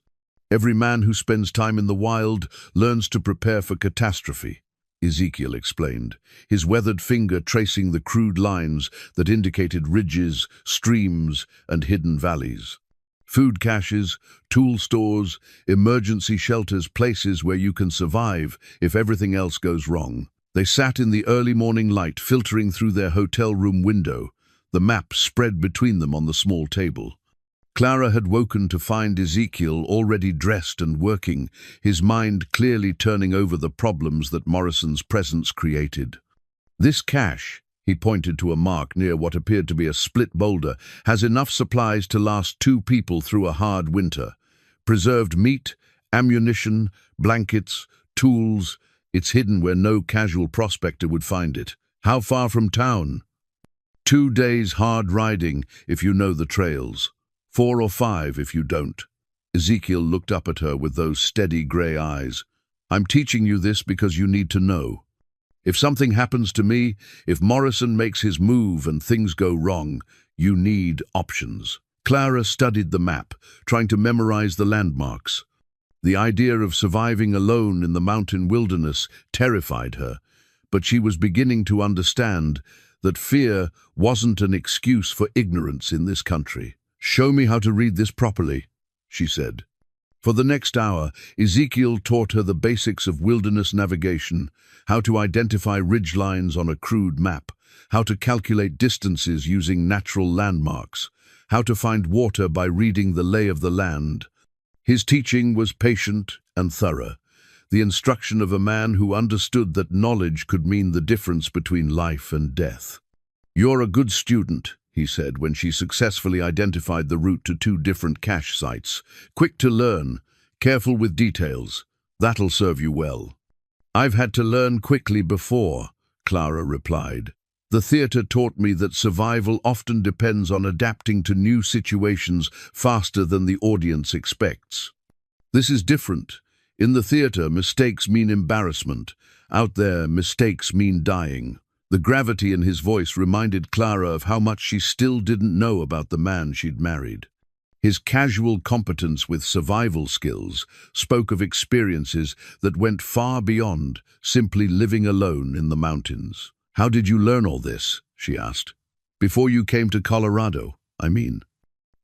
Every man who spends time in the wild learns to prepare for catastrophe, Ezekiel explained, his weathered finger tracing the crude lines that indicated ridges, streams, and hidden valleys. Food caches, tool stores, emergency shelters, places where you can survive if everything else goes wrong. They sat in the early morning light filtering through their hotel room window, the map spread between them on the small table. Clara had woken to find Ezekiel already dressed and working, his mind clearly turning over the problems that Morrison's presence created. This cache, he pointed to a mark near what appeared to be a split boulder, has enough supplies to last 2 people through a hard winter. Preserved meat, ammunition, blankets, tools. It's hidden where no casual prospector would find it. How far from town? 2 days hard riding if you know the trails. 4 or 5 if you don't. Ezekiel looked up at her with those steady grey eyes. I'm teaching you this because you need to know. If something happens to me, if Morrison makes his move and things go wrong, you need options. Clara studied the map, trying to memorize the landmarks. The idea of surviving alone in the mountain wilderness terrified her, but she was beginning to understand that fear wasn't an excuse for ignorance in this country. Show me how to read this properly, she said. For the next hour, Ezekiel taught her the basics of wilderness navigation, how to identify ridgelines on a crude map, how to calculate distances using natural landmarks, how to find water by reading the lay of the land. His teaching was patient and thorough, the instruction of a man who understood that knowledge could mean the difference between life and death. You're a good student, he said when she successfully identified the route to 2 different cache sites. Quick to learn, careful with details. That'll serve you well. I've had to learn quickly before, Clara replied. The theater taught me that survival often depends on adapting to new situations faster than the audience expects. This is different. In the theater, mistakes mean embarrassment. Out there, mistakes mean dying. The gravity in his voice reminded Clara of how much she still didn't know about the man she'd married. His casual competence with survival skills spoke of experiences that went far beyond simply living alone in the mountains. How did you learn all this? She asked. Before you came to Colorado, I mean.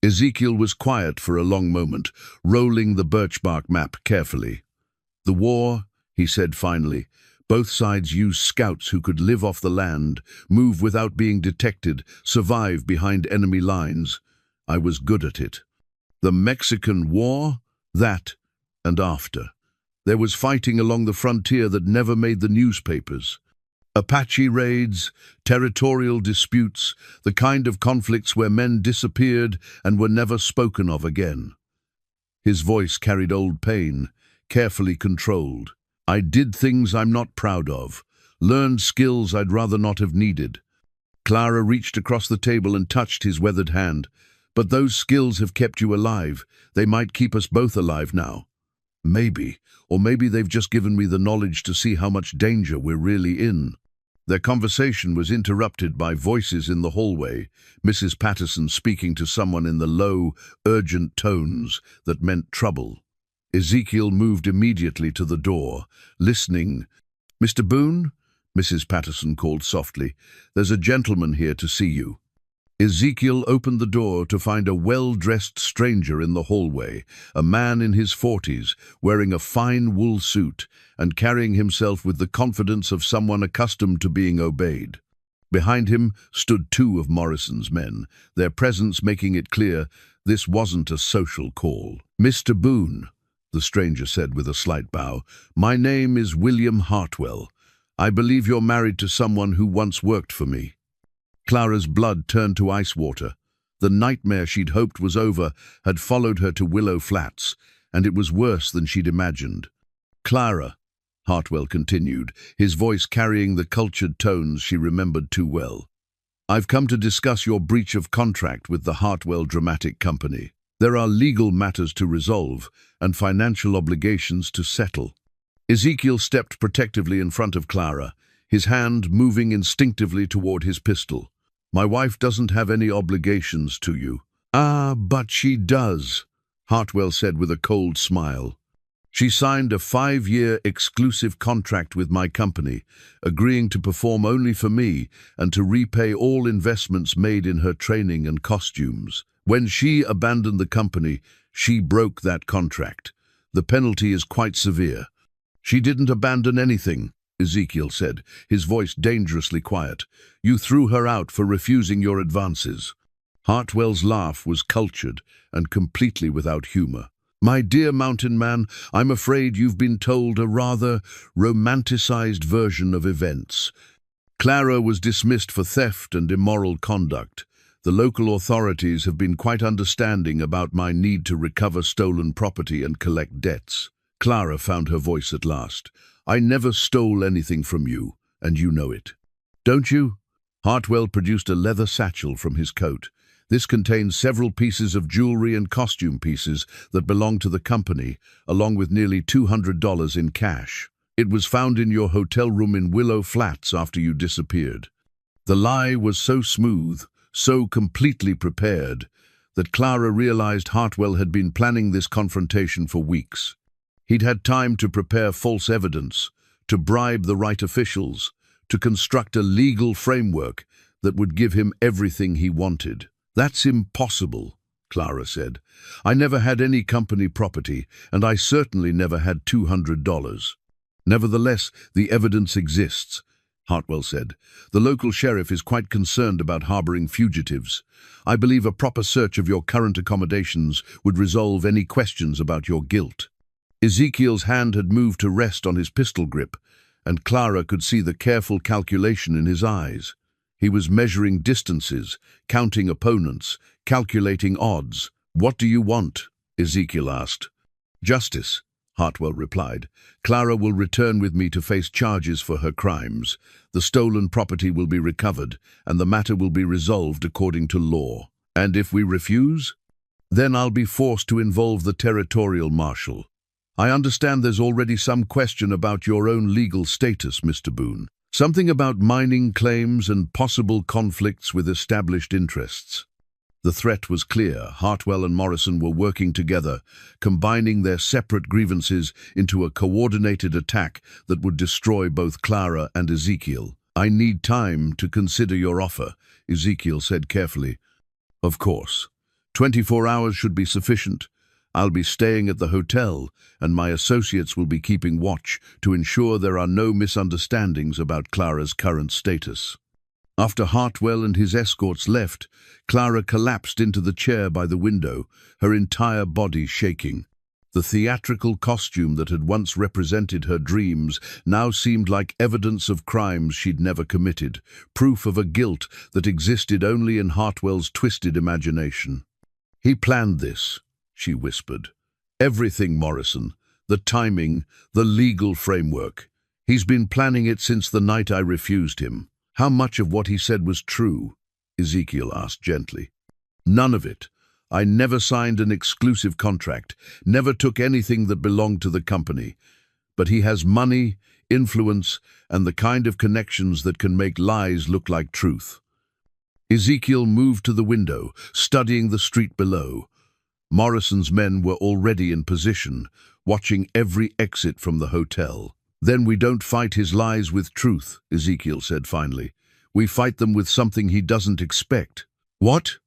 Ezekiel was quiet for a long moment, rolling the birchbark map carefully. The war, he said finally. Both sides used scouts who could live off the land, move without being detected, survive behind enemy lines. I was good at it. The Mexican War? That and after. There was fighting along the frontier that never made the newspapers. Apache raids, territorial disputes, the kind of conflicts where men disappeared and were never spoken of again. His voice carried old pain, carefully controlled. I did things I'm not proud of, learned skills I'd rather not have needed. Clara reached across the table and touched his weathered hand. But those skills have kept you alive. They might keep us both alive now. Maybe, or maybe they've just given me the knowledge to see how much danger we're really in. Their conversation was interrupted by voices in the hallway, Mrs. Patterson speaking to someone in the low, urgent tones that meant trouble. Ezekiel moved immediately to the door, listening. "Mr. Boone?" Mrs. Patterson called softly. "There's a gentleman here to see you." Ezekiel opened the door to find a well-dressed stranger in the hallway, a man in his 40s, wearing a fine wool suit and carrying himself with the confidence of someone accustomed to being obeyed. Behind him stood two of Morrison's men, their presence making it clear this wasn't a social call. "Mr. Boone," the stranger said with a slight bow, "my name is William Hartwell. I believe you're married to someone who once worked for me." Clara's blood turned to ice water. The nightmare she'd hoped was over had followed her to Willow Flats, and it was worse than she'd imagined. "Clara," Hartwell continued, his voice carrying the cultured tones she remembered too well, "I've come to discuss your breach of contract with the Hartwell Dramatic Company. There are legal matters to resolve and financial obligations to settle." Ezekiel stepped protectively in front of Clara, his hand moving instinctively toward his pistol. "My wife doesn't have any obligations to you." "Ah, but she does," Hartwell said with a cold smile. "She signed a 5-year exclusive contract with my company, agreeing to perform only for me and to repay all investments made in her training and costumes. When she abandoned the company, she broke that contract. The penalty is quite severe." "She didn't abandon anything," Ezekiel said, his voice dangerously quiet. "You threw her out for refusing your advances." Hartwell's laugh was cultured and completely without humor. "My dear mountain man, I'm afraid you've been told a rather romanticized version of events. Clara was dismissed for theft and immoral conduct. The local authorities have been quite understanding about my need to recover stolen property and collect debts." Clara found her voice at last. "I never stole anything from you, and you know it. Don't you?" Hartwell produced a leather satchel from his coat. This contained several pieces of jewelry and costume pieces that belonged to the company, along with nearly $200 in cash. "It was found in your hotel room in Willow Flats after you disappeared." The lie was so smooth, so completely prepared, that Clara realized Hartwell had been planning this confrontation for weeks. He'd had time to prepare false evidence, to bribe the right officials, to construct a legal framework that would give him everything he wanted. "That's impossible," Clara said. "I never had any company property, and I certainly never had $200. "Nevertheless, the evidence exists," Hartwell said. "The local sheriff is quite concerned about harboring fugitives. I believe a proper search of your current accommodations would resolve any questions about your guilt." Ezekiel's hand had moved to rest on his pistol grip, and Clara could see the careful calculation in his eyes. He was measuring distances, counting opponents, calculating odds. "What do you want?" Ezekiel asked. "Justice," Hartwell replied. "Clara will return with me to face charges for her crimes. The stolen property will be recovered, and the matter will be resolved according to law. And if we refuse, then I'll be forced to involve the territorial marshal. I understand there's already some question about your own legal status, Mr. Boone. Something about mining claims and possible conflicts with established interests." The threat was clear. Hartwell and Morrison were working together, combining their separate grievances into a coordinated attack that would destroy both Clara and Ezekiel. "I need time to consider your offer," Ezekiel said carefully. "Of course. 24 hours should be sufficient. I'll be staying at the hotel, and my associates will be keeping watch to ensure there are no misunderstandings about Clara's current status." After Hartwell and his escorts left, Clara collapsed into the chair by the window, her entire body shaking. The theatrical costume that had once represented her dreams now seemed like evidence of crimes she'd never committed, proof of a guilt that existed only in Hartwell's twisted imagination. "He planned this," she whispered. "Everything, Morrison. The timing, the legal framework. He's been planning it since the night I refused him." "How much of what he said was true?" Ezekiel asked gently. "None of it. I never signed an exclusive contract, never took anything that belonged to the company. But he has money, influence, and the kind of connections that can make lies look like truth." Ezekiel moved to the window, studying the street below. Morrison's men were already in position, watching every exit from the hotel. "Then we don't fight his lies with truth," Ezekiel said finally. "We fight them with something he doesn't expect." "What?"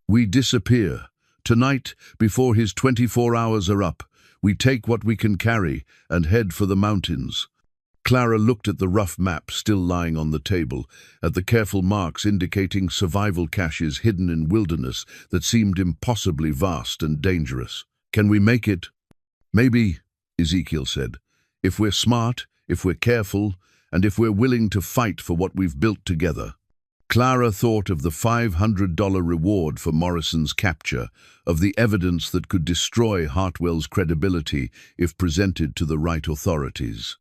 "We disappear. Tonight, before his 24 hours are up, we take what we can carry and head for the mountains." Clara looked at the rough map still lying on the table, at the careful marks indicating survival caches hidden in wilderness that seemed impossibly vast and dangerous. "Can we make it?" "Maybe," Ezekiel said. "If we're smart, if we're careful, and if we're willing to fight for what we've built together." Clara thought of the $500 reward for Morrison's capture, of the evidence that could destroy Hartwell's credibility if presented to the right authorities.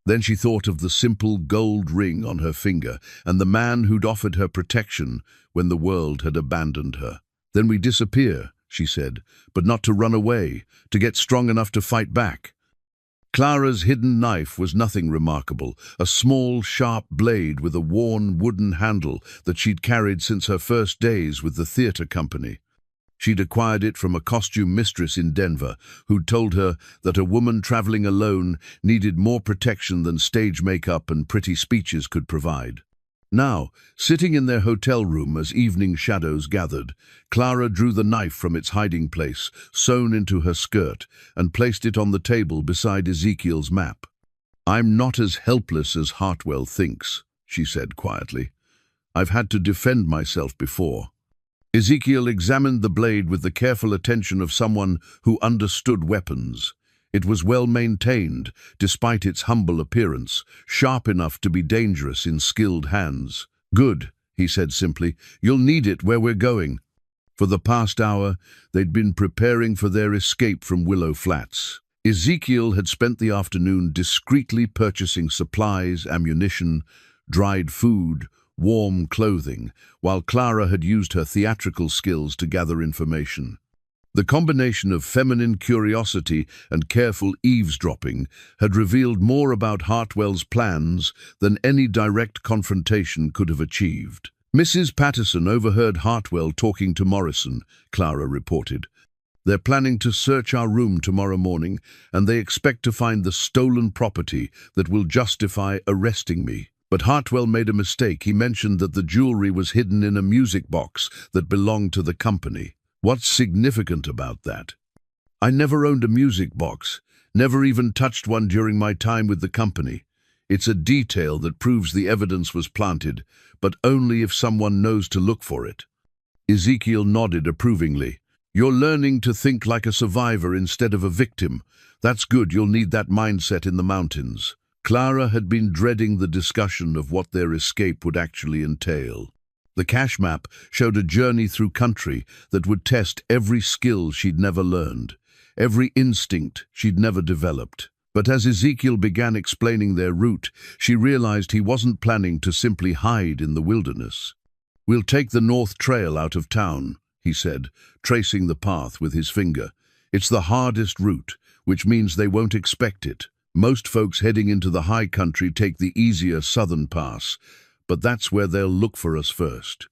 Then she thought of the simple gold ring on her finger and the man who'd offered her protection when the world had abandoned her. "Then we disappear," she said, "but not to run away, to get strong enough to fight back." Clara's hidden knife was nothing remarkable, a small, sharp blade with a worn wooden handle that she'd carried since her first days with the theater company. She'd acquired it from a costume mistress in Denver who'd told her that a woman traveling alone needed more protection than stage makeup and pretty speeches could provide. Now, sitting in their hotel room as evening shadows gathered, Clara drew the knife from its hiding place, sewn into her skirt, and placed it on the table beside Ezekiel's map. "I'm not as helpless as Hartwell thinks," she said quietly. "I've had to defend myself before." Ezekiel examined the blade with the careful attention of someone who understood weapons. It was well maintained, despite its humble appearance, sharp enough to be dangerous in skilled hands. "Good," he said simply. "You'll need it where we're going." For the past hour, they'd been preparing for their escape from Willow Flats. Ezekiel had spent the afternoon discreetly purchasing supplies, ammunition, dried food, warm clothing, while Clara had used her theatrical skills to gather information. The combination of feminine curiosity and careful eavesdropping had revealed more about Hartwell's plans than any direct confrontation could have achieved. "Mrs. Patterson overheard Hartwell talking to Morrison," Clara reported. "They're planning to search our room tomorrow morning, and they expect to find the stolen property that will justify arresting me. But Hartwell made a mistake. He mentioned that the jewelry was hidden in a music box that belonged to the company." "What's significant about that?" "I never owned a music box, never even touched one during my time with the company. It's a detail that proves the evidence was planted, but only if someone knows to look for it." Ezekiel nodded approvingly. "You're learning to think like a survivor instead of a victim. That's good. You'll need that mindset in the mountains." Clara had been dreading the discussion of what their escape would actually entail. The cache map showed a journey through country that would test every skill she'd never learned, every instinct she'd never developed. But as Ezekiel began explaining their route, she realized he wasn't planning to simply hide in the wilderness. "We'll take the North Trail out of town," he said, tracing the path with his finger. "It's the hardest route, which means they won't expect it. Most folks heading into the high country take the easier southern pass, but that's where they'll look for us first."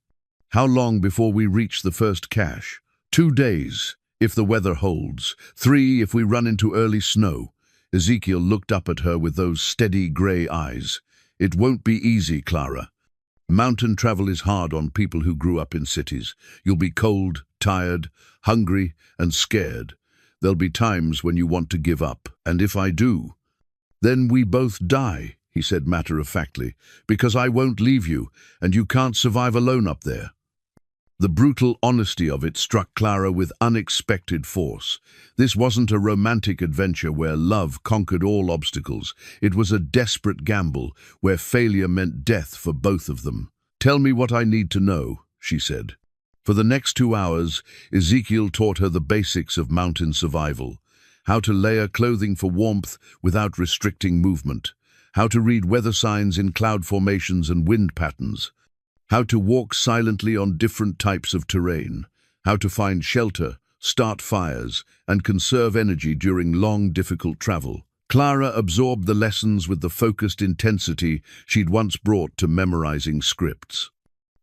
"How long before we reach the first cache?" "2 days, if the weather holds. 3 if we run into early snow." Ezekiel looked up at her with those steady grey eyes. "It won't be easy, Clara. Mountain travel is hard on people who grew up in cities. You'll be cold, tired, hungry, and scared. There'll be times when you want to give up. And if I do, then we both die," he said matter-of-factly, "because I won't leave you, and you can't survive alone up there." The brutal honesty of it struck Clara with unexpected force. This wasn't a romantic adventure where love conquered all obstacles. It was a desperate gamble where failure meant death for both of them. "Tell me what I need to know," she said. For the next 2 hours, Ezekiel taught her the basics of mountain survival: how to layer clothing for warmth without restricting movement, how to read weather signs in cloud formations and wind patterns, how to walk silently on different types of terrain, how to find shelter, start fires, and conserve energy during long, difficult travel. Clara absorbed the lessons with the focused intensity she'd once brought to memorizing scripts.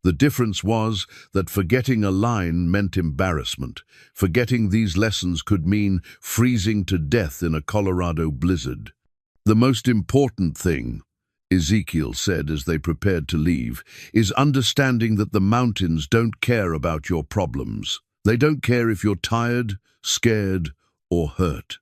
The difference was that forgetting a line meant embarrassment. Forgetting these lessons could mean freezing to death in a Colorado blizzard. The most important thing, Ezekiel said as they prepared to leave, is understanding that the mountains don't care about your problems. They don't care if you're tired, scared, or hurt.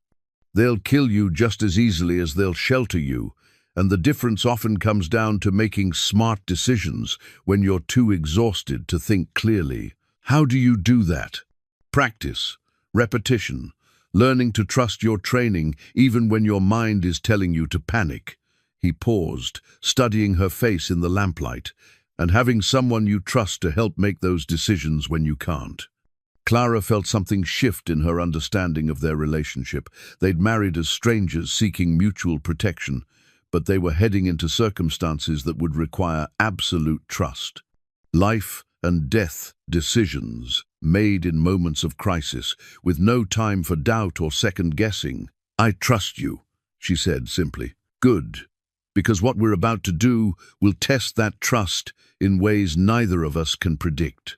They'll kill you just as easily as they'll shelter you, and the difference often comes down to making smart decisions when you're too exhausted to think clearly. How do you do that? Practice, repetition, learning to trust your training even when your mind is telling you to panic. He paused, studying her face in the lamplight, and having someone you trust to help make those decisions when you can't. Clara felt something shift in her understanding of their relationship. They'd married as strangers seeking mutual protection, but they were heading into circumstances that would require absolute trust. Life and death decisions made in moments of crisis, with no time for doubt or second-guessing. "I trust you," she said simply. "Good, because what we're about to do will test that trust in ways neither of us can predict."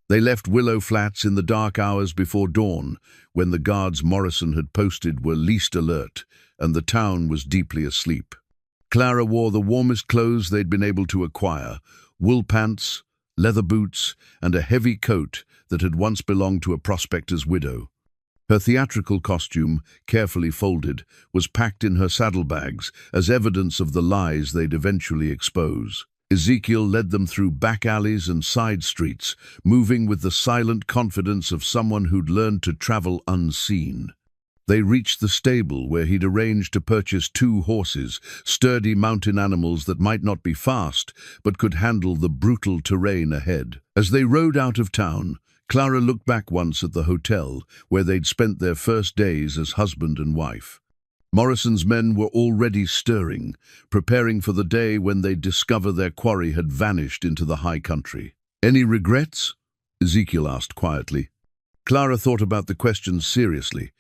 They left Willow Flats in the dark hours before dawn, when the guards Morrison had posted were least alert, and the town was deeply asleep. Clara wore the warmest clothes they'd been able to acquire, wool pants, leather boots, and a heavy coat that had once belonged to a prospector's widow. Her theatrical costume, carefully folded, was packed in her saddlebags as evidence of the lies they'd eventually expose. Ezekiel led them through back alleys and side streets, moving with the silent confidence of someone who'd learned to travel unseen. They reached the stable where he'd arranged to purchase 2 horses, sturdy mountain animals that might not be fast, but could handle the brutal terrain ahead. As they rode out of town, Clara looked back once at the hotel where they'd spent their first days as husband and wife. Morrison's men were already stirring, preparing for the day when they'd discover their quarry had vanished into the high country. "Any regrets?" Ezekiel asked quietly. Clara thought about the question seriously.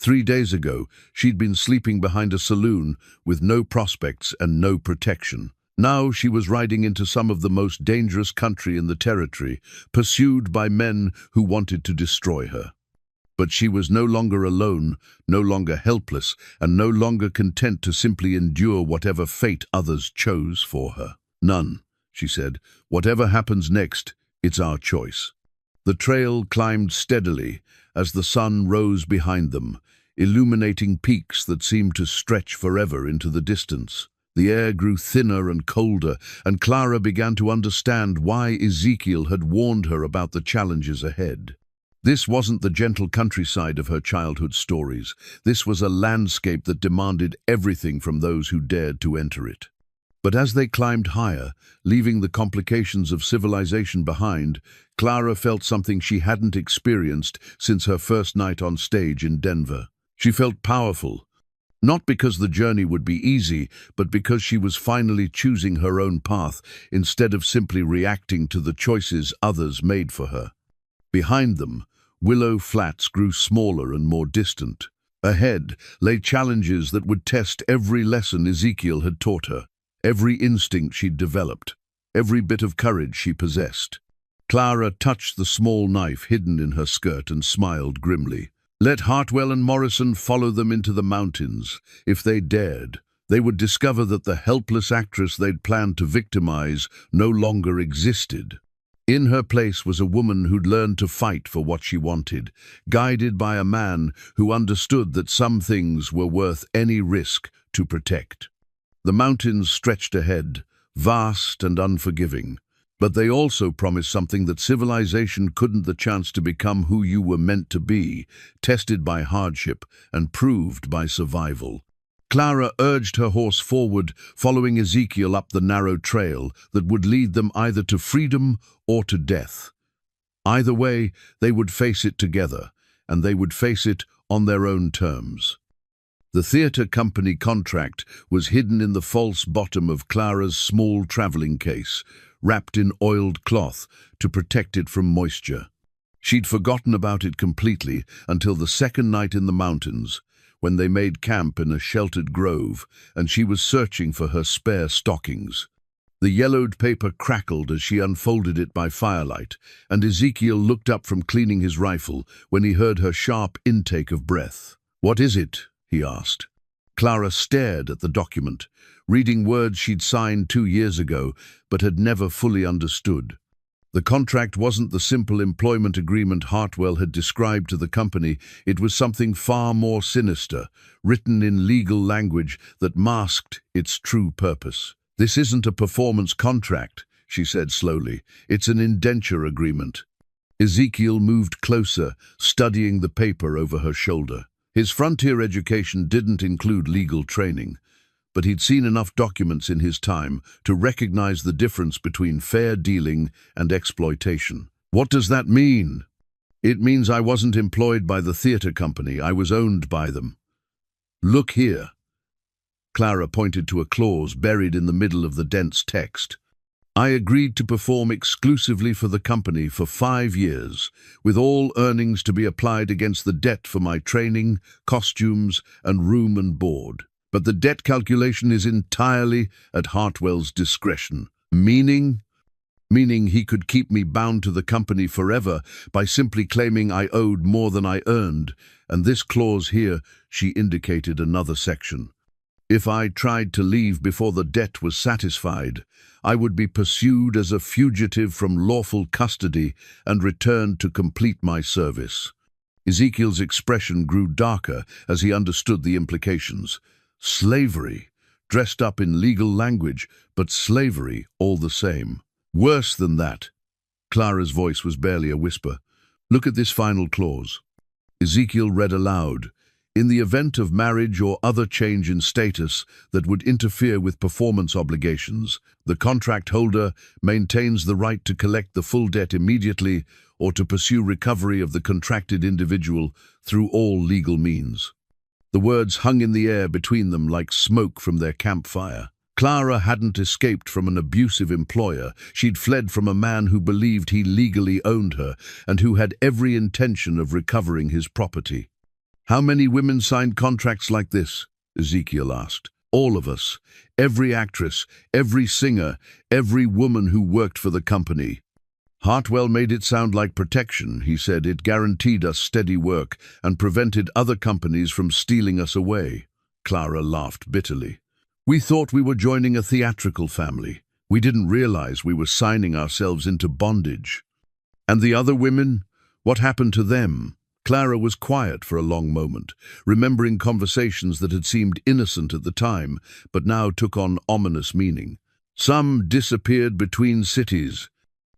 3 days ago, she'd been sleeping behind a saloon with no prospects and no protection. Now she was riding into some of the most dangerous country in the territory, pursued by men who wanted to destroy her. But she was no longer alone, no longer helpless, and no longer content to simply endure whatever fate others chose for her. "None," she said. "Whatever happens next, it's our choice." The trail climbed steadily as the sun rose behind them, illuminating peaks that seemed to stretch forever into the distance. The air grew thinner and colder, and Clara began to understand why Ezekiel had warned her about the challenges ahead. This wasn't the gentle countryside of her childhood stories. This was a landscape that demanded everything from those who dared to enter it. But as they climbed higher, leaving the complications of civilization behind, Clara felt something she hadn't experienced since her first night on stage in Denver. She felt powerful, not because the journey would be easy, but because she was finally choosing her own path instead of simply reacting to the choices others made for her. Behind them, Willow Flats grew smaller and more distant. Ahead lay challenges that would test every lesson Ezekiel had taught her, every instinct she'd developed, every bit of courage she possessed. Clara touched the small knife hidden in her skirt and smiled grimly. Let Hartwell and Morrison follow them into the mountains. If they dared, they would discover that the helpless actress they'd planned to victimize no longer existed. In her place was a woman who'd learned to fight for what she wanted, guided by a man who understood that some things were worth any risk to protect. The mountains stretched ahead, vast and unforgiving, but they also promised something that civilization couldn't: the chance to become who you were meant to be, tested by hardship and proved by survival. Clara urged her horse forward, following Ezekiel up the narrow trail that would lead them either to freedom or to death. Either way, they would face it together, and they would face it on their own terms. The theater company contract was hidden in the false bottom of Clara's small traveling case, wrapped in oiled cloth to protect it from moisture. She'd forgotten about it completely until the second night in the mountains, when they made camp in a sheltered grove, and she was searching for her spare stockings. The yellowed paper crackled as she unfolded it by firelight, and Ezekiel looked up from cleaning his rifle when he heard her sharp intake of breath. "What is it?" he asked. Clara stared at the document, reading words she'd signed 2 years ago but had never fully understood. The contract wasn't the simple employment agreement Hartwell had described to the company. It was something far more sinister, written in legal language that masked its true purpose. "This isn't a performance contract," she said slowly. "It's an indenture agreement." Ezekiel moved closer, studying the paper over her shoulder. His frontier education didn't include legal training, but he'd seen enough documents in his time to recognize the difference between fair dealing and exploitation. "What does that mean?" "It means I wasn't employed by the theater company. I was owned by them." "Look here." Clara pointed to a clause buried in the middle of the dense text. "I agreed to perform exclusively for the company for 5 years, with all earnings to be applied against the debt for my training, costumes, and room and board. But the debt calculation is entirely at Hartwell's discretion." Meaning he could keep me bound to the company forever by simply claiming I owed more than I earned, and this clause here, she indicated another section. "If I tried to leave before the debt was satisfied, I would be pursued as a fugitive from lawful custody and returned to complete my service." Ezekiel's expression grew darker as he understood the implications. Slavery, dressed up in legal language, but slavery all the same. "Worse than that." Clara's voice was barely a whisper. "Look at this final clause." Ezekiel read aloud. "In the event of marriage or other change in status that would interfere with performance obligations, the contract holder maintains the right to collect the full debt immediately or to pursue recovery of the contracted individual through all legal means." The words hung in the air between them like smoke from their campfire. Clara hadn't escaped from an abusive employer. She'd fled from a man who believed he legally owned her and who had every intention of recovering his property. "How many women signed contracts like this?" Ezekiel asked. "All of us. Every actress, every singer, every woman who worked for the company." "Hartwell made it sound like protection," he said. "It guaranteed us steady work and prevented other companies from stealing us away." Clara laughed bitterly. "We thought we were joining a theatrical family. We didn't realize we were signing ourselves into bondage." "And the other women? What happened to them?" Clara was quiet for a long moment, remembering conversations that had seemed innocent at the time, but now took on ominous meaning. "Some disappeared between cities.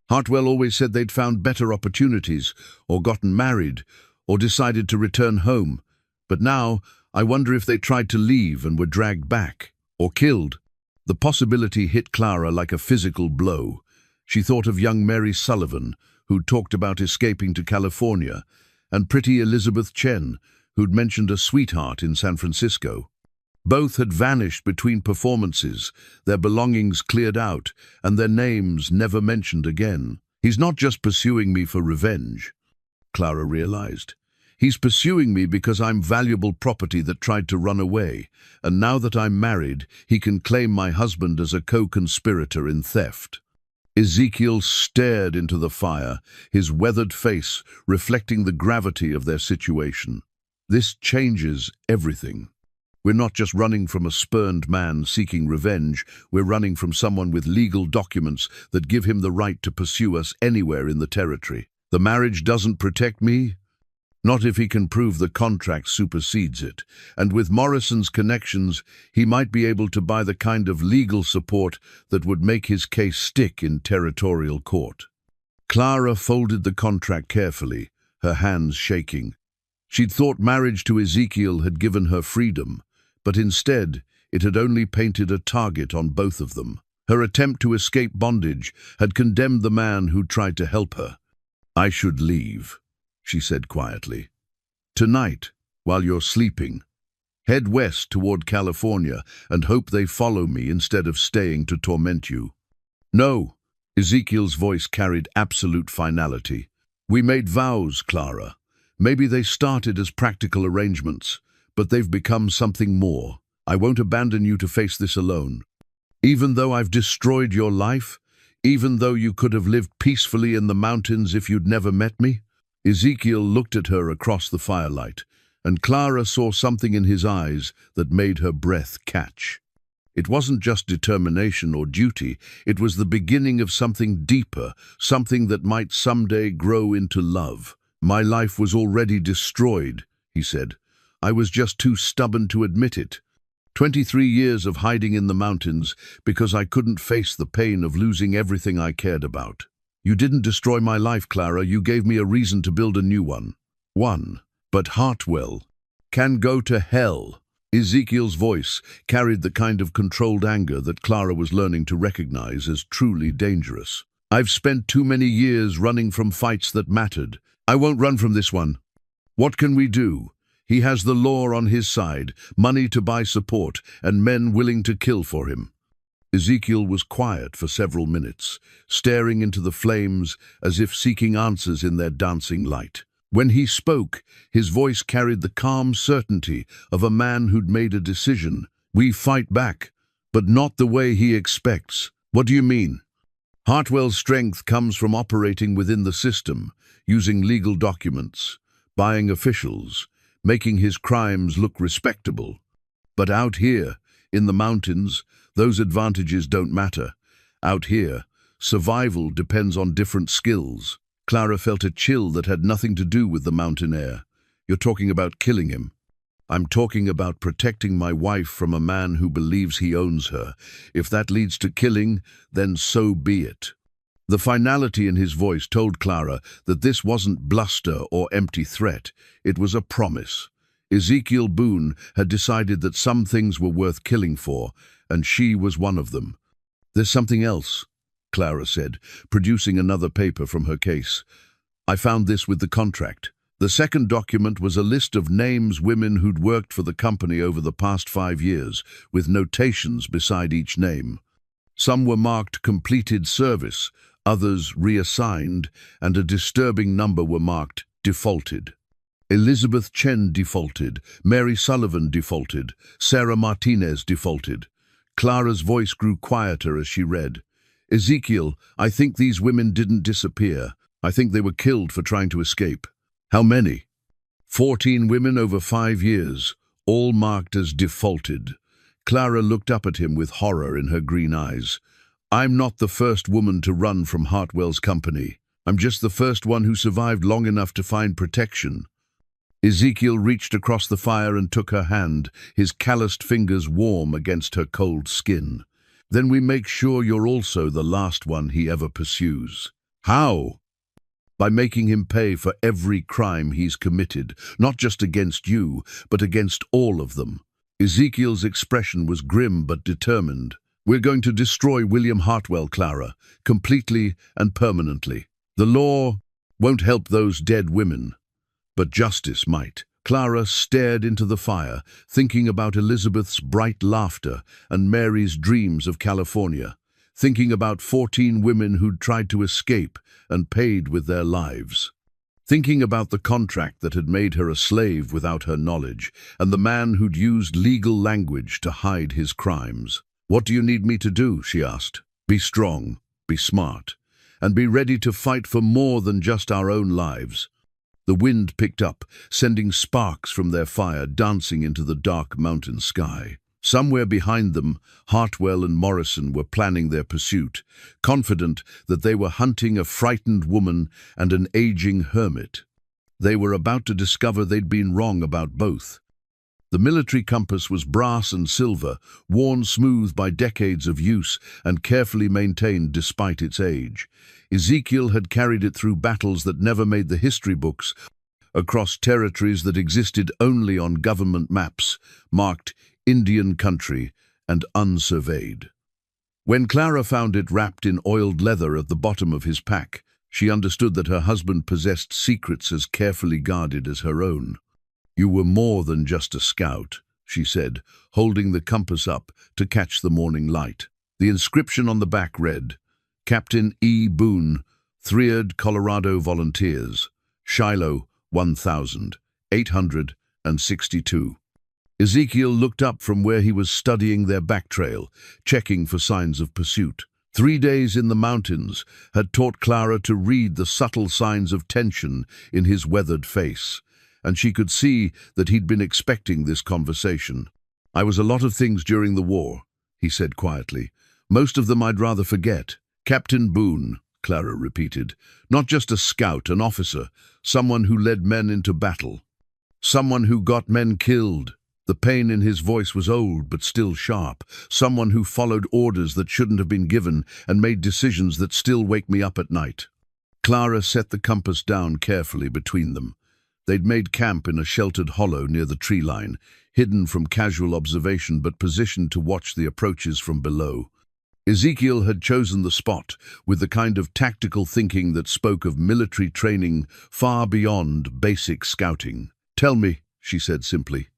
Hartwell always said they'd found better opportunities, or gotten married, or decided to return home. But now, I wonder if they tried to leave and were dragged back, or killed." The possibility hit Clara like a physical blow. She thought of young Mary Sullivan, who'd talked about escaping to California, and pretty Elizabeth Chen, who'd mentioned a sweetheart in San Francisco. Both had vanished between performances, their belongings cleared out, and their names never mentioned again. "He's not just pursuing me for revenge," Clara realized. "He's pursuing me because I'm valuable property that tried to run away, and now that I'm married, he can claim my husband as a co-conspirator in theft." Ezekiel stared into the fire, his weathered face reflecting the gravity of their situation. "This changes everything. We're not just running from a spurned man seeking revenge, we're running from someone with legal documents that give him the right to pursue us anywhere in the territory. The marriage doesn't protect me? Not if he can prove the contract supersedes it. And with Morrison's connections, he might be able to buy the kind of legal support that would make his case stick in territorial court." Clara folded the contract carefully, her hands shaking. She'd thought marriage to Ezekiel had given her freedom, but instead it had only painted a target on both of them. Her attempt to escape bondage had condemned the man who tried to help her. "I should leave," she said quietly. "Tonight, while you're sleeping. Head west toward California and hope they follow me instead of staying to torment you." "No," Ezekiel's voice carried absolute finality. "We made vows, Clara. Maybe they started as practical arrangements, but they've become something more. I won't abandon you to face this alone." Even though I've destroyed your life? Even though you could have lived peacefully in the mountains if you'd never met me?" Ezekiel looked at her across the firelight, and Clara saw something in his eyes that made her breath catch. It wasn't just determination or duty, it was the beginning of something deeper, something that might someday grow into love. "My life was already destroyed," he said. "I was just too stubborn to admit it. 23 years of hiding in the mountains because I couldn't face the pain of losing everything I cared about. You didn't destroy my life, Clara. You gave me a reason to build a new one. But Hartwell can go to hell." Ezekiel's voice carried the kind of controlled anger that Clara was learning to recognize as truly dangerous. "I've spent too many years running from fights that mattered. I won't run from this one. What can we do? He has the law on his side, money to buy support, and men willing to kill for him." Ezekiel was quiet for several minutes, staring into the flames as if seeking answers in their dancing light. When he spoke, his voice carried the calm certainty of a man who'd made a decision. "We fight back, but not the way he expects." "What do you mean?" "Hartwell's strength comes from operating within the system, using legal documents, buying officials, making his crimes look respectable. But out here, in the mountains, those advantages don't matter. Out here, survival depends on different skills." Clara felt a chill that had nothing to do with the mountain air. "You're talking about killing him." "I'm talking about protecting my wife from a man who believes he owns her. If that leads to killing, then so be it." The finality in his voice told Clara that this wasn't bluster or empty threat. It was a promise. Ezekiel Boone had decided that some things were worth killing for, and she was one of them. "There's something else," Clara said, producing another paper from her case. "I found this with the contract." The second document was a list of names women who'd worked for the company over the past 5 years, with notations beside each name. Some were marked completed service, others reassigned, and a disturbing number were marked defaulted. Elizabeth Chen defaulted, Mary Sullivan defaulted, Sarah Martinez defaulted. Clara's voice grew quieter as she read. "Ezekiel, I think these women didn't disappear. I think they were killed for trying to escape." "How many?" 14 women over 5 years, all marked as defaulted. Clara looked up at him with horror in her green eyes. "I'm not the first woman to run from Hartwell's company. I'm just the first one who survived long enough to find protection." Ezekiel reached across the fire and took her hand, his calloused fingers warm against her cold skin. "Then we make sure you're also the last one he ever pursues." "How?" "By making him pay for every crime he's committed, not just against you, but against all of them." Ezekiel's expression was grim but determined. "We're going to destroy William Hartwell, Clara, completely and permanently. The law won't help those dead women, but justice might." Clara stared into the fire, thinking about Elizabeth's bright laughter and Mary's dreams of California, thinking about 14 women who'd tried to escape and paid with their lives, thinking about the contract that had made her a slave without her knowledge, and the man who'd used legal language to hide his crimes. "What do you need me to do?" she asked. "Be strong, be smart, and be ready to fight for more than just our own lives." The wind picked up, sending sparks from their fire dancing into the dark mountain sky. Somewhere behind them, Hartwell and Morrison were planning their pursuit, confident that they were hunting a frightened woman and an aging hermit. They were about to discover they'd been wrong about both. The military compass was brass and silver, worn smooth by decades of use and carefully maintained despite its age. Ezekiel had carried it through battles that never made the history books, across territories that existed only on government maps, marked Indian country and unsurveyed. When Clara found it wrapped in oiled leather at the bottom of his pack, she understood that her husband possessed secrets as carefully guarded as her own. "You were more than just a scout," she said, holding the compass up to catch the morning light. The inscription on the back read, "Captain E. Boone, 3rd Colorado Volunteers, Shiloh 1862. Ezekiel looked up from where he was studying their backtrail, checking for signs of pursuit. 3 days in the mountains had taught Clara to read the subtle signs of tension in his weathered face, and she could see that he'd been expecting this conversation. "I was a lot of things during the war," he said quietly. "Most of them I'd rather forget." "Captain Boone," Clara repeated. "Not just a scout, an officer, someone who led men into battle. Someone who got men killed." The pain in his voice was old but still sharp. "Someone who followed orders that shouldn't have been given and made decisions that still wake me up at night." Clara set the compass down carefully between them. They'd made camp in a sheltered hollow near the tree line, hidden from casual observation but positioned to watch the approaches from below. Ezekiel had chosen the spot with the kind of tactical thinking that spoke of military training far beyond basic scouting. "Tell me," she said simply.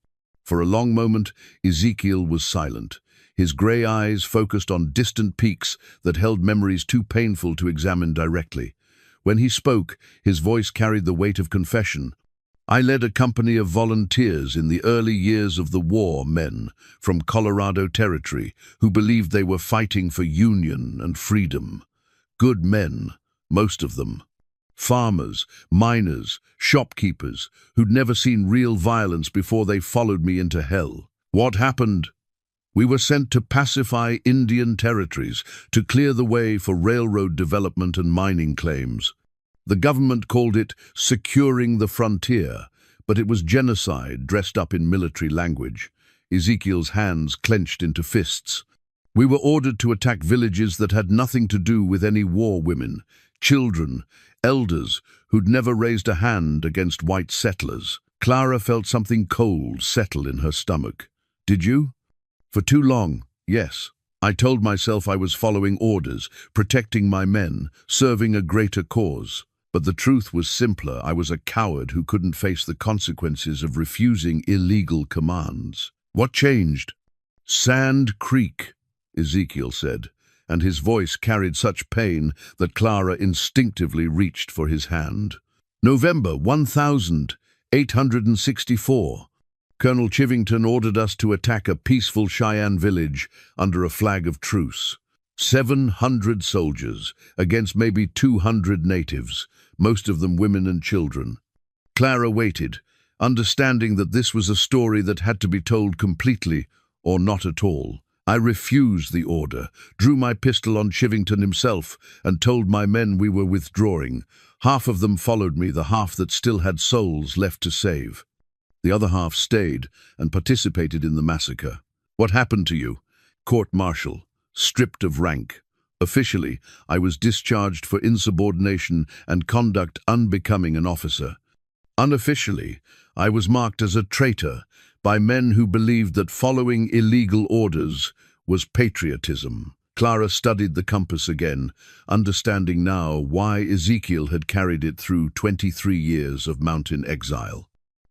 For a long moment, Ezekiel was silent, his grey eyes focused on distant peaks that held memories too painful to examine directly. When he spoke, his voice carried the weight of confession. "I led a company of volunteers in the early years of the war, men from Colorado Territory who believed they were fighting for union and freedom. Good men, most of them. Farmers, miners, shopkeepers, who'd never seen real violence before they followed me into hell. What happened? We were sent to pacify Indian territories, to clear the way for railroad development and mining claims. The government called it securing the frontier, but it was genocide dressed up in military language." Ezekiel's hands clenched into fists. "We were ordered to attack villages that had nothing to do with any war women, children, elders who'd never raised a hand against white settlers." Clara felt something cold settle in her stomach. "Did you?" "For too long, yes. I told myself I was following orders, protecting my men, serving a greater cause. But the truth was simpler. I was a coward who couldn't face the consequences of refusing illegal commands." "What changed?" "Sand Creek," Ezekiel said, and his voice carried such pain that Clara instinctively reached for his hand. "November 1864. Colonel Chivington ordered us to attack a peaceful Cheyenne village under a flag of truce. 700 soldiers against maybe 200 natives, most of them women and children." Clara waited, understanding that this was a story that had to be told completely or not at all. "I refused the order, drew my pistol on Chivington himself, and told my men we were withdrawing. Half of them followed me, the half that still had souls left to save. The other half stayed and participated in the massacre." "What happened to you?" "Court-martial, stripped of rank. Officially, I was discharged for insubordination and conduct unbecoming an officer. Unofficially, I was marked as a traitor by men who believed that following illegal orders was patriotism." Clara studied the compass again, understanding now why Ezekiel had carried it through 23 years of mountain exile.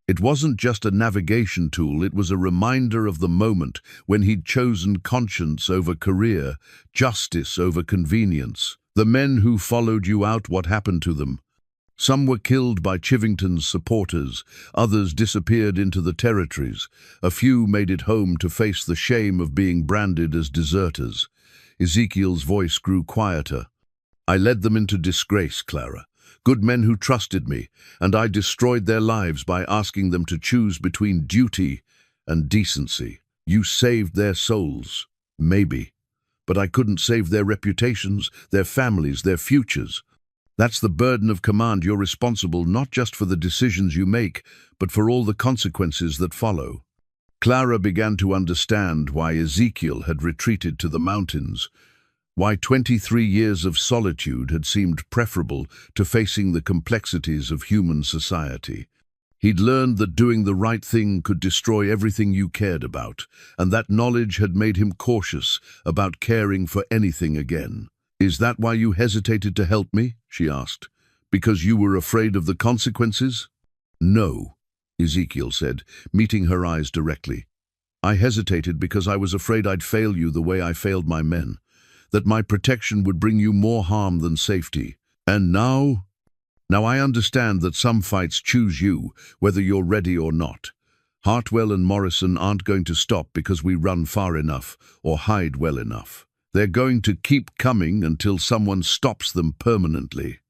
It wasn't just a navigation tool, it was a reminder of the moment when he'd chosen conscience over career, justice over convenience. "The men who followed you out, what happened to them?" "Some were killed by Chivington's supporters, others disappeared into the territories. A few made it home to face the shame of being branded as deserters." Ezekiel's voice grew quieter. "I led them into disgrace, Clara. Good men who trusted me, and I destroyed their lives by asking them to choose between duty and decency. You saved their souls, maybe, but I couldn't save their reputations, their families, their futures. That's the burden of command. You're responsible not just for the decisions you make, but for all the consequences that follow." Clara began to understand why Ezekiel had retreated to the mountains, why 23 years of solitude had seemed preferable to facing the complexities of human society. He'd learned that doing the right thing could destroy everything you cared about, and that knowledge had made him cautious about caring for anything again. "Is that why you hesitated to help me?" she asked. "Because you were afraid of the consequences?" "No," Ezekiel said, meeting her eyes directly. "I hesitated because I was afraid I'd fail you the way I failed my men, that my protection would bring you more harm than safety. And now I understand that some fights choose you, whether you're ready or not. Hartwell and Morrison aren't going to stop because we run far enough or hide well enough. They're going to keep coming until someone stops them permanently.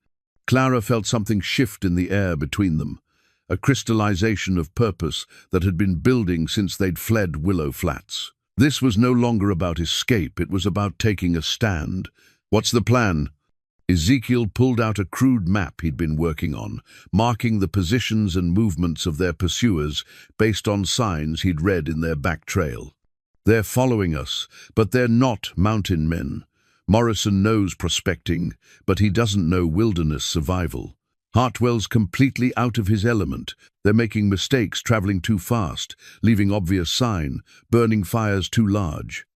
Clara felt something shift in the air between them, a crystallization of purpose that had been building since they'd fled Willow Flats. This was no longer about escape, it was about taking a stand. "What's the plan?" Ezekiel pulled out a crude map he'd been working on, marking the positions and movements of their pursuers based on signs he'd read in their back trail. "They're following us, but they're not mountain men. Morrison knows prospecting, but he doesn't know wilderness survival. Hartwell's completely out of his element. They're making mistakes, traveling too fast, leaving obvious sign, burning fires too large."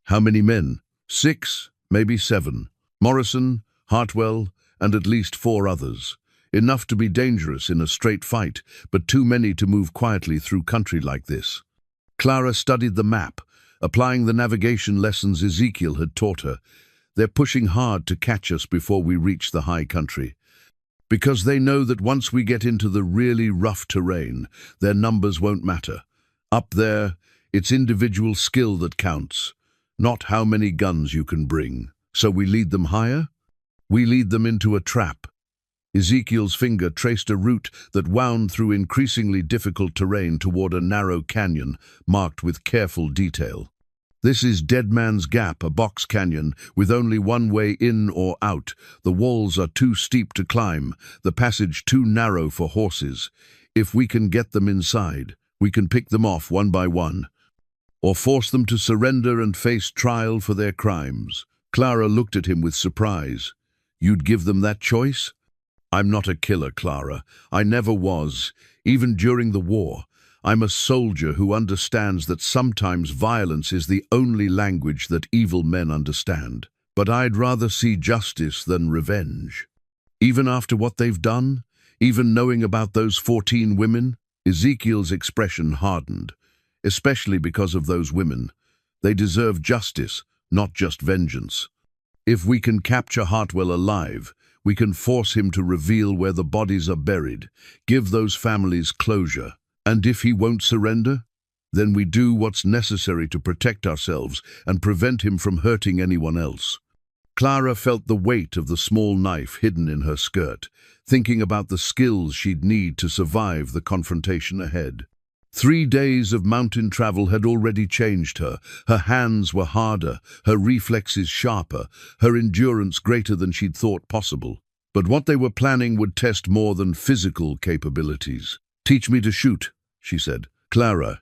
"How many men?" "6, maybe 7. Morrison, Hartwell, and at least 4 others. Enough to be dangerous in a straight fight, but too many to move quietly through country like this." Clara studied the map, applying the navigation lessons Ezekiel had taught her. "They're pushing hard to catch us before we reach the high country. Because they know that once we get into the really rough terrain, their numbers won't matter. Up there, it's individual skill that counts, not how many guns you can bring. So we lead them higher? We lead them into a trap." Ezekiel's finger traced a route that wound through increasingly difficult terrain toward a narrow canyon marked with careful detail. "This is Dead Man's Gap, a box canyon with only one way in or out. The walls are too steep to climb, the passage too narrow for horses. If we can get them inside, we can pick them off one by one, or force them to surrender and face trial for their crimes." Clara looked at him with surprise. "You'd give them that choice?" "I'm not a killer, Clara. I never was, even during the war. I'm a soldier who understands that sometimes violence is the only language that evil men understand. But I'd rather see justice than revenge. Even after what they've done, even knowing about those 14 women?" Ezekiel's expression hardened, especially because of those women. They deserve justice, not just vengeance. "If we can capture Hartwell alive, we can force him to reveal where the bodies are buried, give those families closure. And if he won't surrender, then we do what's necessary to protect ourselves and prevent him from hurting anyone else." Clara felt the weight of the small knife hidden in her skirt, thinking about the skills she'd need to survive the confrontation ahead. 3 days of mountain travel had already changed her. Her hands were harder, her reflexes sharper, her endurance greater than she'd thought possible. But what they were planning would test more than physical capabilities. "Teach me to shoot," she said. "Clara,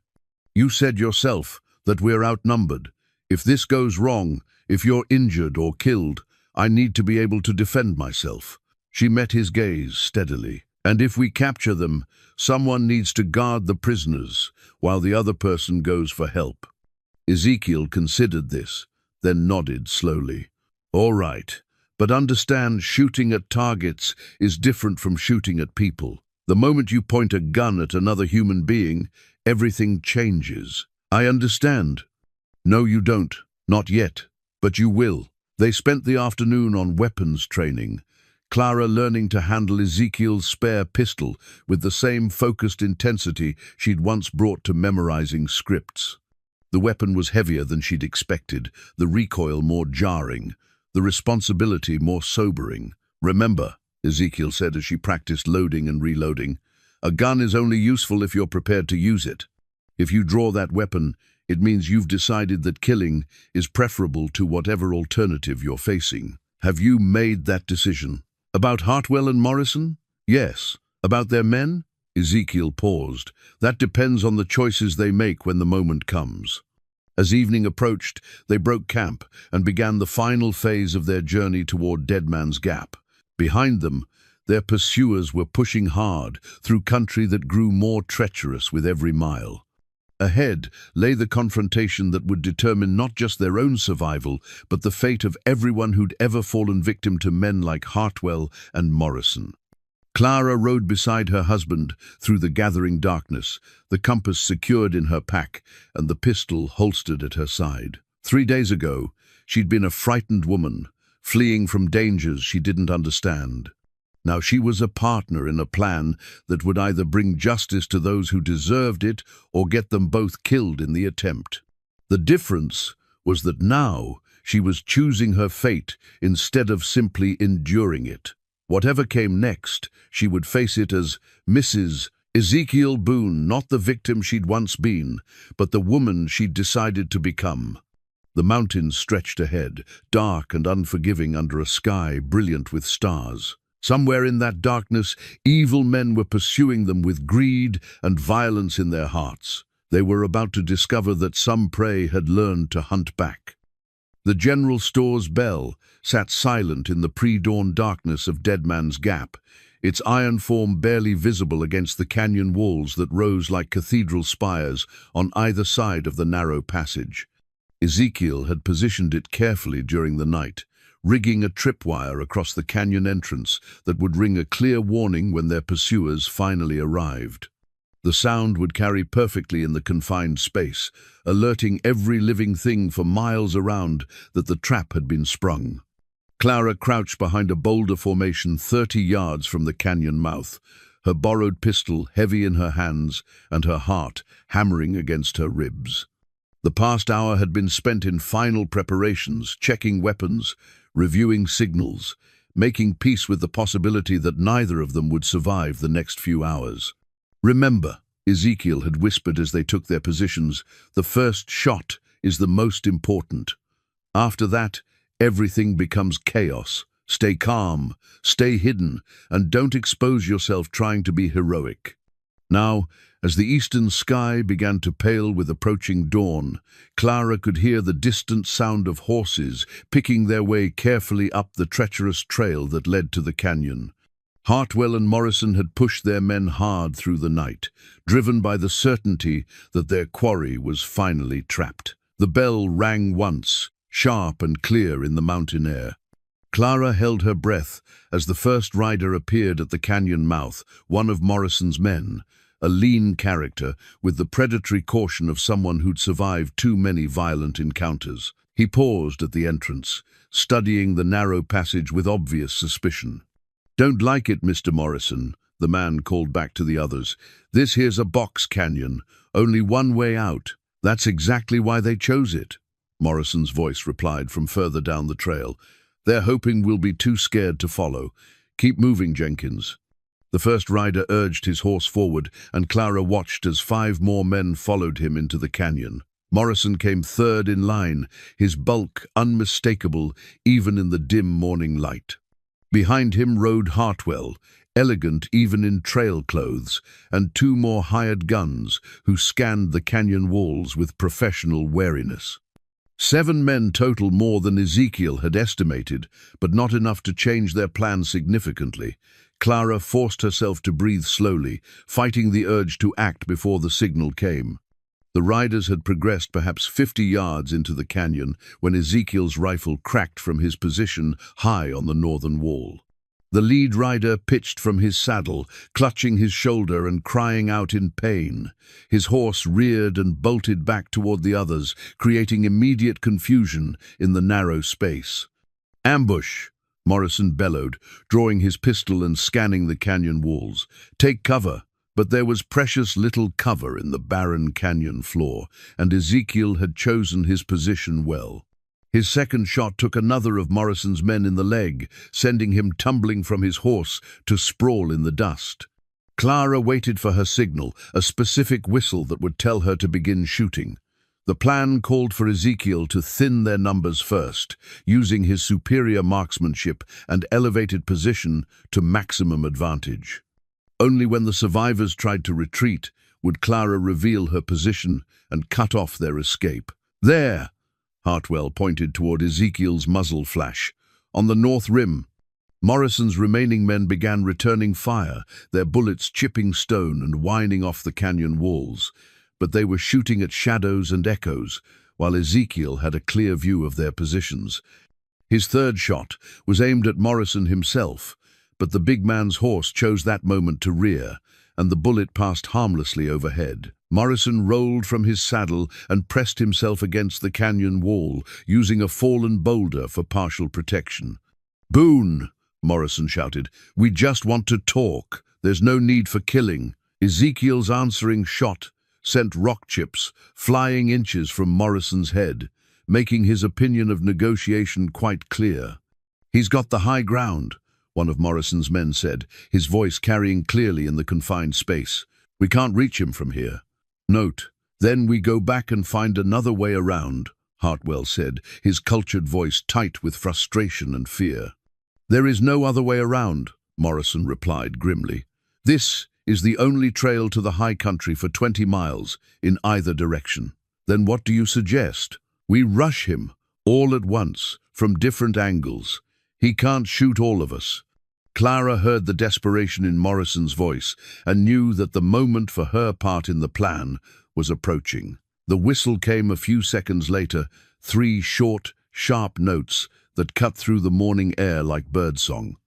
you said yourself that we're outnumbered. If this goes wrong, if you're injured or killed, I need to be able to defend myself." She met his gaze steadily. "And if we capture them, someone needs to guard the prisoners while the other person goes for help." Ezekiel considered this, then nodded slowly. "All right, but understand shooting at targets is different from shooting at people. The moment you point a gun at another human being, everything changes." "I understand." "No, you don't. Not yet. But you will." They spent the afternoon on weapons training, Clara learning to handle Ezekiel's spare pistol with the same focused intensity she'd once brought to memorizing scripts. The weapon was heavier than she'd expected, the recoil more jarring, the responsibility more sobering. "Remember," Ezekiel said as she practiced loading and reloading, "a gun is only useful if you're prepared to use it. If you draw that weapon, it means you've decided that killing is preferable to whatever alternative you're facing. Have you made that decision?" "About Hartwell and Morrison?" "Yes." "About their men?" Ezekiel paused. "That depends on the choices they make when the moment comes." As evening approached, they broke camp and began the final phase of their journey toward Dead Man's Gap. Behind them, their pursuers were pushing hard through country that grew more treacherous with every mile. Ahead lay the confrontation that would determine not just their own survival, but the fate of everyone who'd ever fallen victim to men like Hartwell and Morrison. Clara rode beside her husband through the gathering darkness, the compass secured in her pack and the pistol holstered at her side. 3 days ago, she'd been a frightened woman, fleeing from dangers she didn't understand. Now she was a partner in a plan that would either bring justice to those who deserved it or get them both killed in the attempt. The difference was that now she was choosing her fate instead of simply enduring it. Whatever came next, she would face it as Mrs. Ezekiel Boone, not the victim she'd once been, but the woman she'd decided to become. The mountains stretched ahead, dark and unforgiving under a sky brilliant with stars. Somewhere in that darkness, evil men were pursuing them with greed and violence in their hearts. They were about to discover that some prey had learned to hunt back. The general store's bell sat silent in the pre-dawn darkness of Dead Man's Gap, its iron form barely visible against the canyon walls that rose like cathedral spires on either side of the narrow passage. Ezekiel had positioned it carefully during the night, rigging a tripwire across the canyon entrance that would ring a clear warning when their pursuers finally arrived. The sound would carry perfectly in the confined space, alerting every living thing for miles around that the trap had been sprung. Clara crouched behind a boulder formation 30 yards from the canyon mouth, her borrowed pistol heavy in her hands and her heart hammering against her ribs. The past hour had been spent in final preparations, checking weapons, reviewing signals, making peace with the possibility that neither of them would survive the next few hours. "Remember," Ezekiel had whispered as they took their positions, "the first shot is the most important. After that, everything becomes chaos. Stay calm, stay hidden, and don't expose yourself trying to be heroic." Now, as the eastern sky began to pale with approaching dawn, Clara could hear the distant sound of horses picking their way carefully up the treacherous trail that led to the canyon. Hartwell and Morrison had pushed their men hard through the night, driven by the certainty that their quarry was finally trapped. The bell rang once, sharp and clear in the mountain air. Clara held her breath as the first rider appeared at the canyon mouth, one of Morrison's men, a lean character with the predatory caution of someone who'd survived too many violent encounters. He paused at the entrance, studying the narrow passage with obvious suspicion. "Don't like it, Mr. Morrison," the man called back to the others. "This here's a box canyon, only one way out. That's exactly why they chose it," Morrison's voice replied from further down the trail. "They're hoping we'll be too scared to follow. Keep moving, Jenkins." The first rider urged his horse forward, and Clara watched as 5 more men followed him into the canyon. Morrison came third in line, his bulk unmistakable even in the dim morning light. Behind him rode Hartwell, elegant even in trail clothes, and 2 more hired guns who scanned the canyon walls with professional wariness. 7 men total, more than Ezekiel had estimated, but not enough to change their plans significantly. Clara forced herself to breathe slowly, fighting the urge to act before the signal came. The riders had progressed perhaps 50 yards into the canyon when Ezekiel's rifle cracked from his position high on the northern wall. The lead rider pitched from his saddle, clutching his shoulder and crying out in pain. His horse reared and bolted back toward the others, creating immediate confusion in the narrow space. "Ambush!" Morrison bellowed, drawing his pistol and scanning the canyon walls. "Take cover!" But there was precious little cover in the barren canyon floor, and Ezekiel had chosen his position well. His second shot took another of Morrison's men in the leg, sending him tumbling from his horse to sprawl in the dust. Clara waited for her signal, a specific whistle that would tell her to begin shooting. The plan called for Ezekiel to thin their numbers first, using his superior marksmanship and elevated position to maximum advantage. Only when the survivors tried to retreat would Clara reveal her position and cut off their escape. "There!" Hartwell pointed toward Ezekiel's muzzle flash. "On the north rim." Morrison's remaining men began returning fire, their bullets chipping stone and whining off the canyon walls. But they were shooting at shadows and echoes, while Ezekiel had a clear view of their positions. His third shot was aimed at Morrison himself, but the big man's horse chose that moment to rear, and the bullet passed harmlessly overhead. Morrison rolled from his saddle and pressed himself against the canyon wall, using a fallen boulder for partial protection. "Boone!" Morrison shouted. "We just want to talk. There's no need for killing." Ezekiel's answering shot sent rock chips flying inches from Morrison's head, making his opinion of negotiation quite clear. "He's got the high ground," one of Morrison's men said, his voice carrying clearly in the confined space. "We can't reach him from here." "Note, then we go back and find another way around," Hartwell said, his cultured voice tight with frustration and fear. "There is no other way around," Morrison replied grimly. "This is the only trail to the high country for 20 miles in either direction." "Then what do you suggest?" "We rush him, all at once, from different angles. He can't shoot all of us." Clara heard the desperation in Morrison's voice and knew that the moment for her part in the plan was approaching. The whistle came a few seconds later, 3 short, sharp notes that cut through the morning air like birdsong.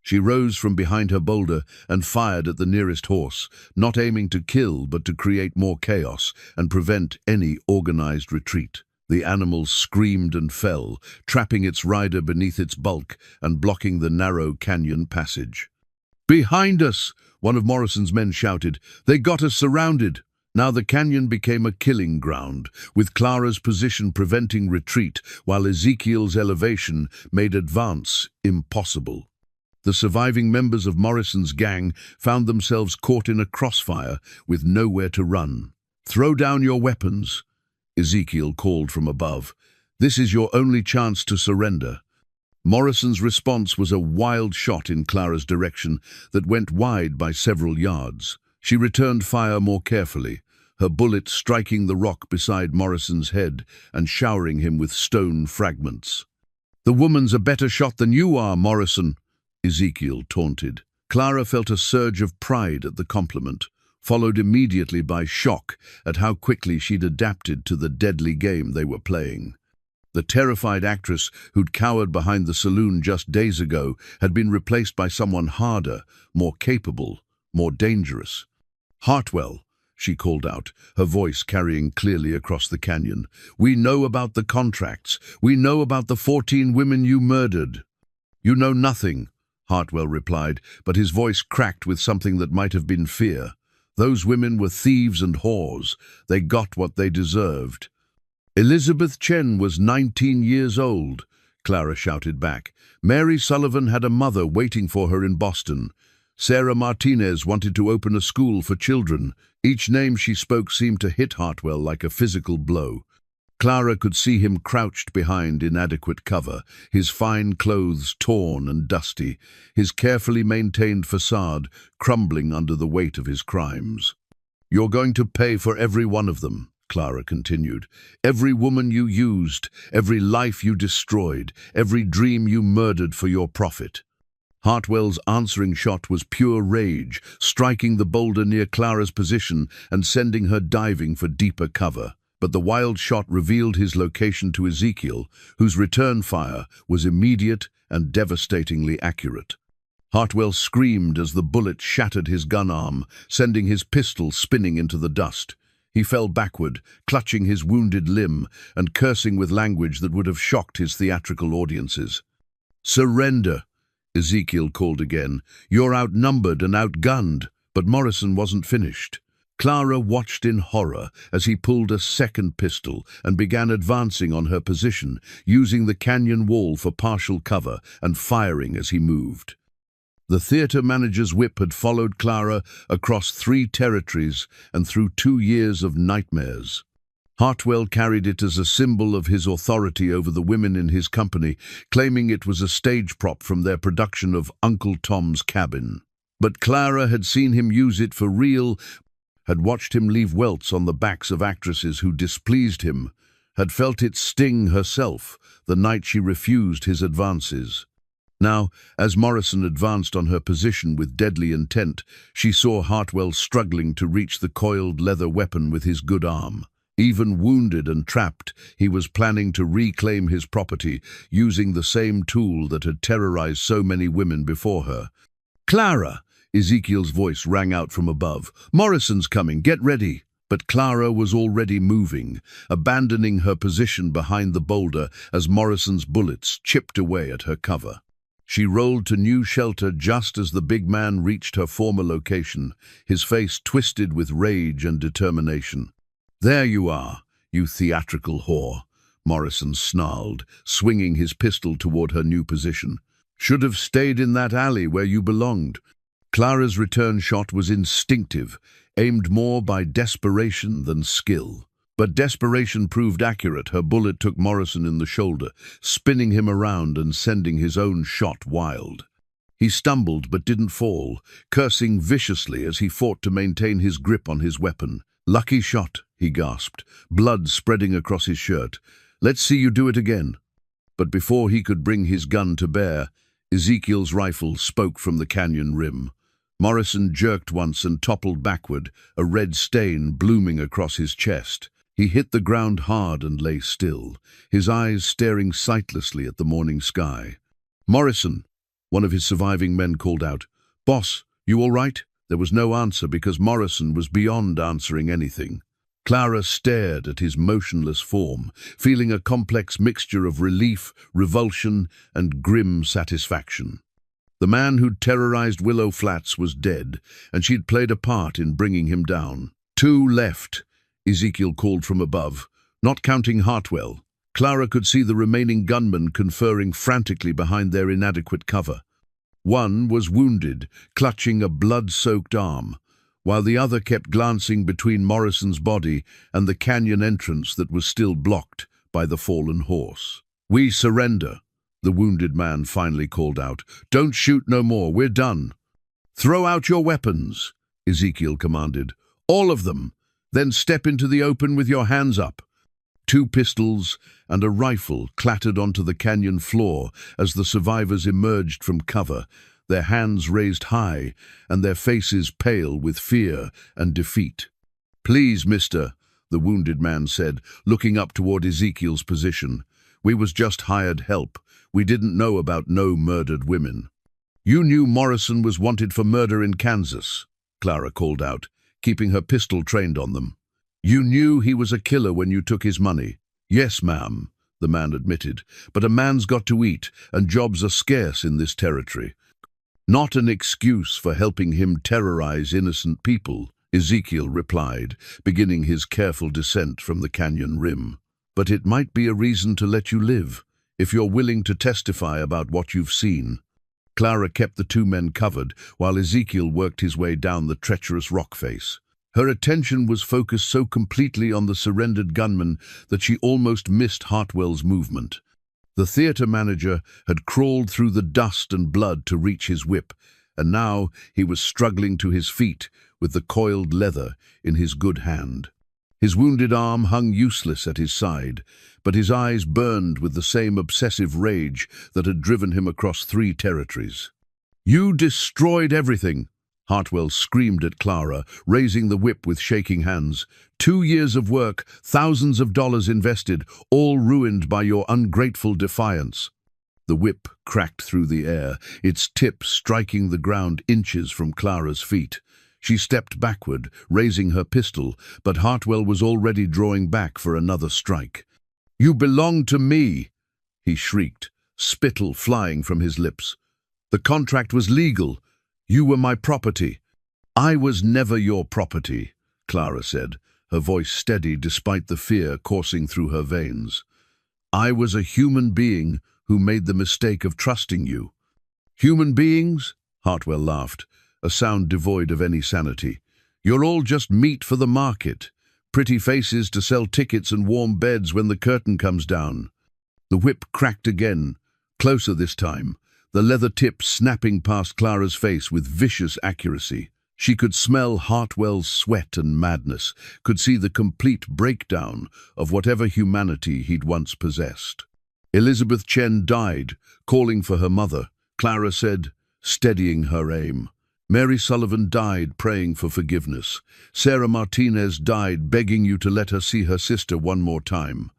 She rose from behind her boulder and fired at the nearest horse, not aiming to kill but to create more chaos and prevent any organized retreat. The animal screamed and fell, trapping its rider beneath its bulk and blocking the narrow canyon passage. "Behind us!" one of Morrison's men shouted. "They got us surrounded." Now the canyon became a killing ground, with Clara's position preventing retreat, while Ezekiel's elevation made advance impossible. The surviving members of Morrison's gang found themselves caught in a crossfire with nowhere to run. "Throw down your weapons," Ezekiel called from above. "This is your only chance to surrender." Morrison's response was a wild shot in Clara's direction that went wide by several yards. She returned fire more carefully, her bullet striking the rock beside Morrison's head and showering him with stone fragments. "The woman's a better shot than you are, Morrison," Ezekiel taunted. Clara felt a surge of pride at the compliment, followed immediately by shock at how quickly she'd adapted to the deadly game they were playing. The terrified actress who'd cowered behind the saloon just days ago had been replaced by someone harder, more capable, more dangerous. "Hartwell," she called out, her voice carrying clearly across the canyon. "We know about the contracts. We know about the 14 women you murdered." "You know nothing," Hartwell replied, but his voice cracked with something that might have been fear. "Those women were thieves and whores. They got what they deserved." "Elizabeth Chen was 19 years old," Clara shouted back. "Mary Sullivan had a mother waiting for her in Boston. Sarah Martinez wanted to open a school for children." Each name she spoke seemed to hit Hartwell like a physical blow. Clara could see him crouched behind inadequate cover, his fine clothes torn and dusty, his carefully maintained facade crumbling under the weight of his crimes. "You're going to pay for every one of them," Clara continued. "Every woman you used, every life you destroyed, every dream you murdered for your profit." Hartwell's answering shot was pure rage, striking the boulder near Clara's position and sending her diving for deeper cover. But the wild shot revealed his location to Ezekiel, whose return fire was immediate and devastatingly accurate. Hartwell screamed as the bullet shattered his gun arm, sending his pistol spinning into the dust. He fell backward, clutching his wounded limb and cursing with language that would have shocked his theatrical audiences. "Surrender," Ezekiel called again. "You're outnumbered and outgunned." But Morrison wasn't finished. Clara watched in horror as he pulled a second pistol and began advancing on her position, using the canyon wall for partial cover and firing as he moved. The theater manager's whip had followed Clara across 3 territories and through 2 years of nightmares. Hartwell carried it as a symbol of his authority over the women in his company, claiming it was a stage prop from their production of Uncle Tom's Cabin. But Clara had seen him use it for real, had watched him leave welts on the backs of actresses who displeased him, had felt it sting herself the night she refused his advances. Now, as Morrison advanced on her position with deadly intent, she saw Hartwell struggling to reach the coiled leather weapon with his good arm. Even wounded and trapped, he was planning to reclaim his property, using the same tool that had terrorized so many women before her. "Clara!" Ezekiel's voice rang out from above. "Morrison's coming, get ready." But Clara was already moving, abandoning her position behind the boulder as Morrison's bullets chipped away at her cover. She rolled to new shelter just as the big man reached her former location, his face twisted with rage and determination. "There you are, you theatrical whore," Morrison snarled, swinging his pistol toward her new position. "Should have stayed in that alley where you belonged." Clara's return shot was instinctive, aimed more by desperation than skill. But desperation proved accurate. Her bullet took Morrison in the shoulder, spinning him around and sending his own shot wild. He stumbled but didn't fall, cursing viciously as he fought to maintain his grip on his weapon. "Lucky shot," he gasped, blood spreading across his shirt. "Let's see you do it again." But before he could bring his gun to bear, Ezekiel's rifle spoke from the canyon rim. Morrison jerked once and toppled backward, a red stain blooming across his chest. He hit the ground hard and lay still, his eyes staring sightlessly at the morning sky. "Morrison," one of his surviving men called out. "Boss, you all right?" There was no answer because Morrison was beyond answering anything. Clara stared at his motionless form, feeling a complex mixture of relief, revulsion, and grim satisfaction. The man who'd terrorized Willow Flats was dead, and she'd played a part in bringing him down. "Two left," Ezekiel called from above, not counting Hartwell. Clara could see the remaining gunmen conferring frantically behind their inadequate cover. One was wounded, clutching a blood-soaked arm, while the other kept glancing between Morrison's body and the canyon entrance that was still blocked by the fallen horse. "We surrender," the wounded man finally called out. "Don't shoot no more, we're done." "Throw out your weapons," Ezekiel commanded. "All of them. Then step into the open with your hands up." Two pistols and a rifle clattered onto the canyon floor as the survivors emerged from cover, their hands raised high and their faces pale with fear and defeat. "Please, mister," the wounded man said, looking up toward Ezekiel's position. "We was just hired help. We didn't know about no murdered women." "You knew Morrison was wanted for murder in Kansas," Clara called out, keeping her pistol trained on them. "You knew he was a killer when you took his money." "Yes, ma'am," the man admitted, "but a man's got to eat, and jobs are scarce in this territory." "Not an excuse for helping him terrorize innocent people," Ezekiel replied, beginning his careful descent from the canyon rim. "But it might be a reason to let you live, if you're willing to testify about what you've seen." Clara kept the two men covered while Ezekiel worked his way down the treacherous rock face. Her attention was focused so completely on the surrendered gunman that she almost missed Hartwell's movement. The theater manager had crawled through the dust and blood to reach his whip, and now he was struggling to his feet with the coiled leather in his good hand. His wounded arm hung useless at his side, but his eyes burned with the same obsessive rage that had driven him across 3 territories. "You destroyed everything," Hartwell screamed at Clara, raising the whip with shaking hands. 2 years of work, thousands of dollars invested, all ruined by your ungrateful defiance." The whip cracked through the air, its tip striking the ground inches from Clara's feet. She stepped backward, raising her pistol, but Hartwell was already drawing back for another strike. "You belong to me," he shrieked, spittle flying from his lips. "The contract was legal. You were my property." "I was never your property," Clara said, her voice steady despite the fear coursing through her veins. "I was a human being who made the mistake of trusting you." "Human beings?" Hartwell laughed, a sound devoid of any sanity. "You're all just meat for the market. Pretty faces to sell tickets and warm beds when the curtain comes down." The whip cracked again, closer this time, the leather tip snapping past Clara's face with vicious accuracy. She could smell Hartwell's sweat and madness, could see the complete breakdown of whatever humanity he'd once possessed. "Elizabeth Chen died, calling for her mother," Clara said, steadying her aim. "Mary Sullivan died praying for forgiveness. Sarah Martinez died begging you to let her see her sister one more time.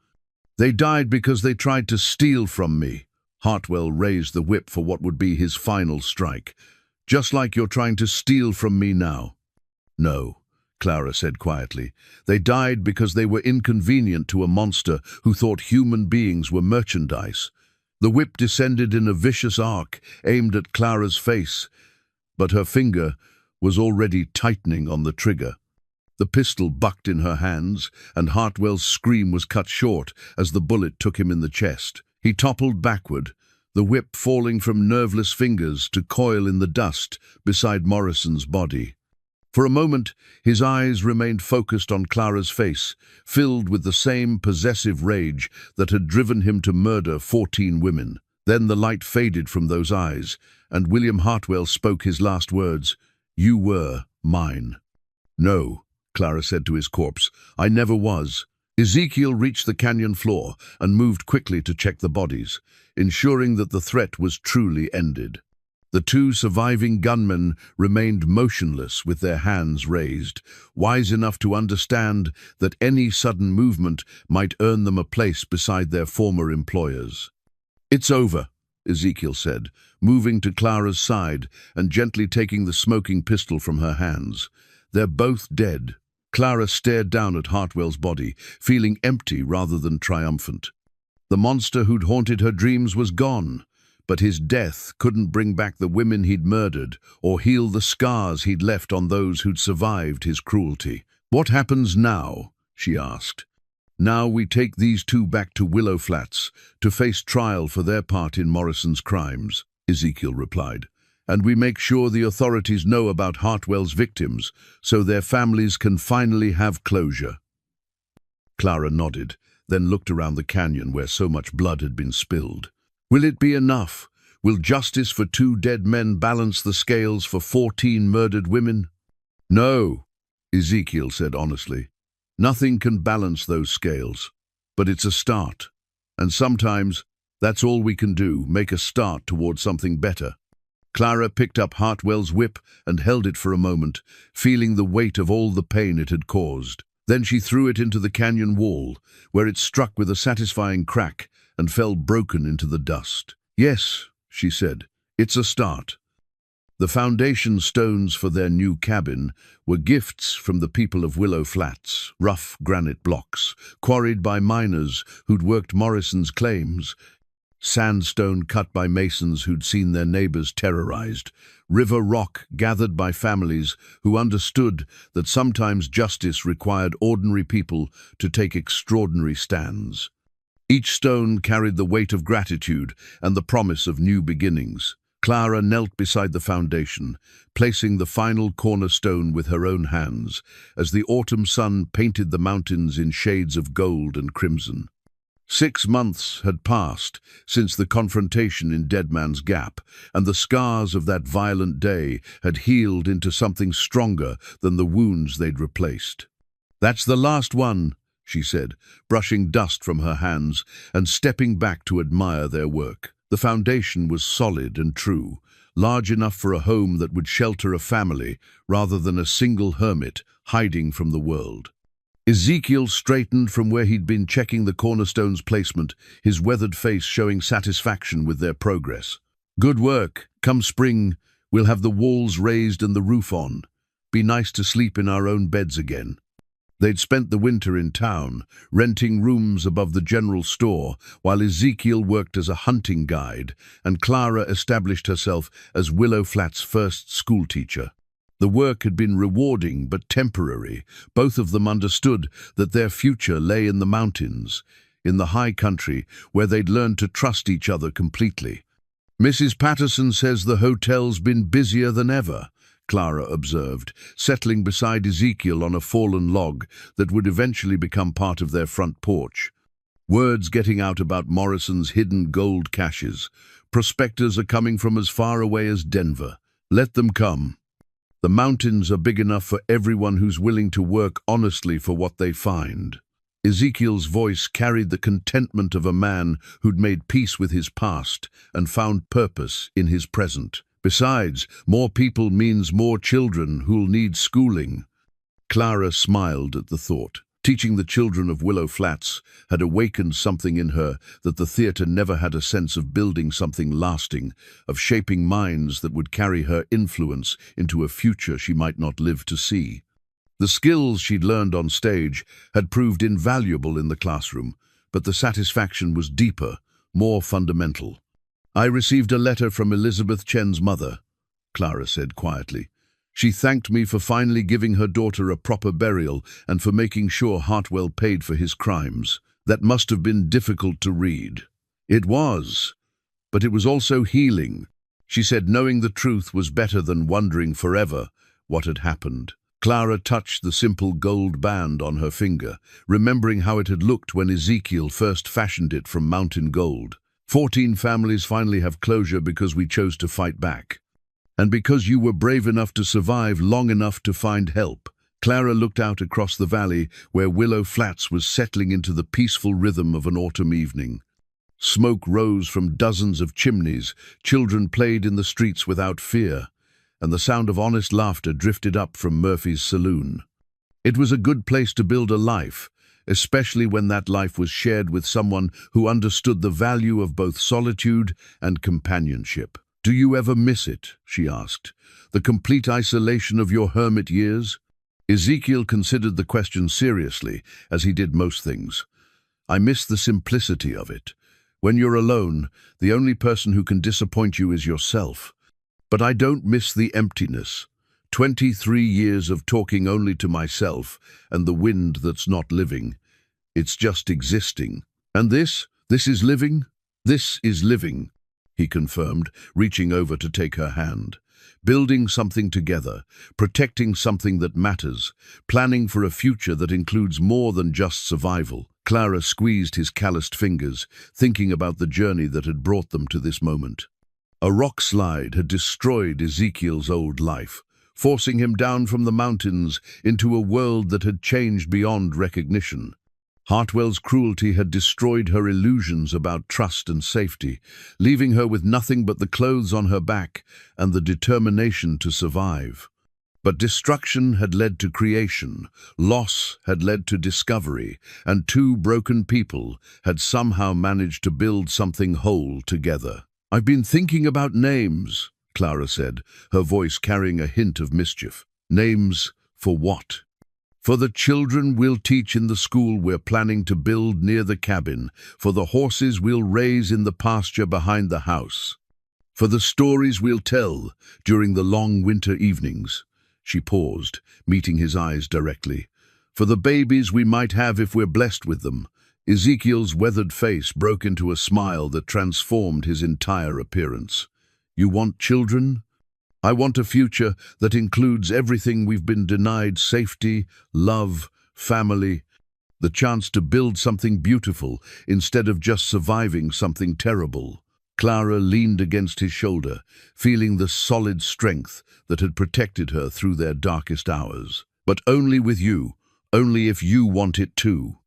They died because they tried to steal from me." Hartwell raised the whip for what would be his final strike. "Just like you're trying to steal from me now." "No," Clara said quietly. "They died because they were inconvenient to a monster who thought human beings were merchandise. The whip descended in a vicious arc, aimed at Clara's face, but her finger was already tightening on the trigger. The pistol bucked in her hands, and Hartwell's scream was cut short as the bullet took him in the chest. He toppled backward, the whip falling from nerveless fingers to coil in the dust beside Morrison's body. For a moment, his eyes remained focused on Clara's face, filled with the same possessive rage that had driven him to murder 14 women. Then the light faded from those eyes, and William Hartwell spoke his last words. "You were mine." "No," Clara said to his corpse, "I never was." Ezekiel reached the canyon floor and moved quickly to check the bodies, ensuring that the threat was truly ended. The 2 surviving gunmen remained motionless with their hands raised, wise enough to understand that any sudden movement might earn them a place beside their former employers. "It's over," Ezekiel said, moving to Clara's side and gently taking the smoking pistol from her hands. "They're both dead." Clara stared down at Hartwell's body, feeling empty rather than triumphant. The monster who'd haunted her dreams was gone, but his death couldn't bring back the women he'd murdered or heal the scars he'd left on those who'd survived his cruelty. "What happens now?" she asked. "Now we take these 2 back to Willow Flats to face trial for their part in Morrison's crimes," Ezekiel replied. "And we make sure the authorities know about Hartwell's victims so their families can finally have closure." Clara nodded, then looked around the canyon where so much blood had been spilled. "Will it be enough? Will justice for 2 dead men balance the scales for 14 murdered women?" "No," Ezekiel said honestly. "Nothing can balance those scales. But it's a start. And sometimes that's all we can do, make a start towards something better." Clara picked up Hartwell's whip and held it for a moment, feeling the weight of all the pain it had caused. Then she threw it into the canyon wall, where it struck with a satisfying crack and fell broken into the dust. "Yes," she said, "it's a start." The foundation stones for their new cabin were gifts from the people of Willow Flats, rough granite blocks, quarried by miners who'd worked Morrison's claims, sandstone cut by masons who'd seen their neighbors terrorized, river rock gathered by families who understood that sometimes justice required ordinary people to take extraordinary stands. Each stone carried the weight of gratitude and the promise of new beginnings. Clara knelt beside the foundation, placing the final cornerstone with her own hands, as the autumn sun painted the mountains in shades of gold and crimson. 6 months had passed since the confrontation in Dead Man's Gap, and the scars of that violent day had healed into something stronger than the wounds they'd replaced. "That's the last one," she said, brushing dust from her hands and stepping back to admire their work. The foundation was solid and true, large enough for a home that would shelter a family rather than a single hermit hiding from the world. Ezekiel straightened from where he'd been checking the cornerstone's placement, his weathered face showing satisfaction with their progress. "Good work. Come spring, we'll have the walls raised and the roof on. Be nice to sleep in our own beds again." They'd spent the winter in town, renting rooms above the general store, while Ezekiel worked as a hunting guide, and Clara established herself as Willow Flat's first schoolteacher. The work had been rewarding but temporary. Both of them understood that their future lay in the mountains, in the high country, where they'd learned to trust each other completely. "Mrs. Patterson says the hotel's been busier than ever," Clara observed, settling beside Ezekiel on a fallen log that would eventually become part of their front porch. "Word's getting out about Morrison's hidden gold caches. Prospectors are coming from as far away as Denver. Let them come. The mountains are big enough for everyone who's willing to work honestly for what they find." Ezekiel's voice carried the contentment of a man who'd made peace with his past and found purpose in his present. "Besides, more people means more children who'll need schooling." Clara smiled at the thought. Teaching the children of Willow Flats had awakened something in her that the theatre never had a sense of building something lasting, of shaping minds that would carry her influence into a future she might not live to see. The skills she'd learned on stage had proved invaluable in the classroom, but the satisfaction was deeper, more fundamental. "I received a letter from Elizabeth Chen's mother," Clara said quietly. "She thanked me for finally giving her daughter a proper burial and for making sure Hartwell paid for his crimes. That must have been difficult to read." "It was, but it was also healing," she said, knowing the truth was better than wondering forever what had happened. Clara touched the simple gold band on her finger, remembering how it had looked when Ezekiel first fashioned it from mountain gold. 14 families finally have closure because we chose to fight back. And because you were brave enough to survive long enough to find help." Clara looked out across the valley where Willow Flats was settling into the peaceful rhythm of an autumn evening. Smoke rose from dozens of chimneys, children played in the streets without fear, and the sound of honest laughter drifted up from Murphy's saloon. It was a good place to build a life, especially when that life was shared with someone who understood the value of both solitude and companionship. "Do you ever miss it?" she asked. "The complete isolation of your hermit years?" Ezekiel considered the question seriously, as he did most things. "I miss the simplicity of it. When you're alone, the only person who can disappoint you is yourself. But I don't miss the emptiness. 23 years of talking only to myself and the wind that's not living. It's just existing. And this is living? This is living," he confirmed, reaching over to take her hand. "Building something together, protecting something that matters, planning for a future that includes more than just survival." Clara squeezed his calloused fingers, thinking about the journey that had brought them to this moment. A rock slide had destroyed Ezekiel's old life, forcing him down from the mountains into a world that had changed beyond recognition. Hartwell's cruelty had destroyed her illusions about trust and safety, leaving her with nothing but the clothes on her back and the determination to survive. But destruction had led to creation, loss had led to discovery, and 2 broken people had somehow managed to build something whole together. "I've been thinking about names," Clara said, her voice carrying a hint of mischief. "Names for what?" "For the children we'll teach in the school we're planning to build near the cabin, for the horses we'll raise in the pasture behind the house, for the stories we'll tell during the long winter evenings." She paused, meeting his eyes directly. "For the babies we might have if we're blessed with them." Ezekiel's weathered face broke into a smile that transformed his entire appearance. "You want children? I want a future that includes everything we've been denied: safety, love, family, the chance to build something beautiful instead of just surviving something terrible." Clara leaned against his shoulder, feeling the solid strength that had protected her through their darkest hours. "But only with you, only if you want it too."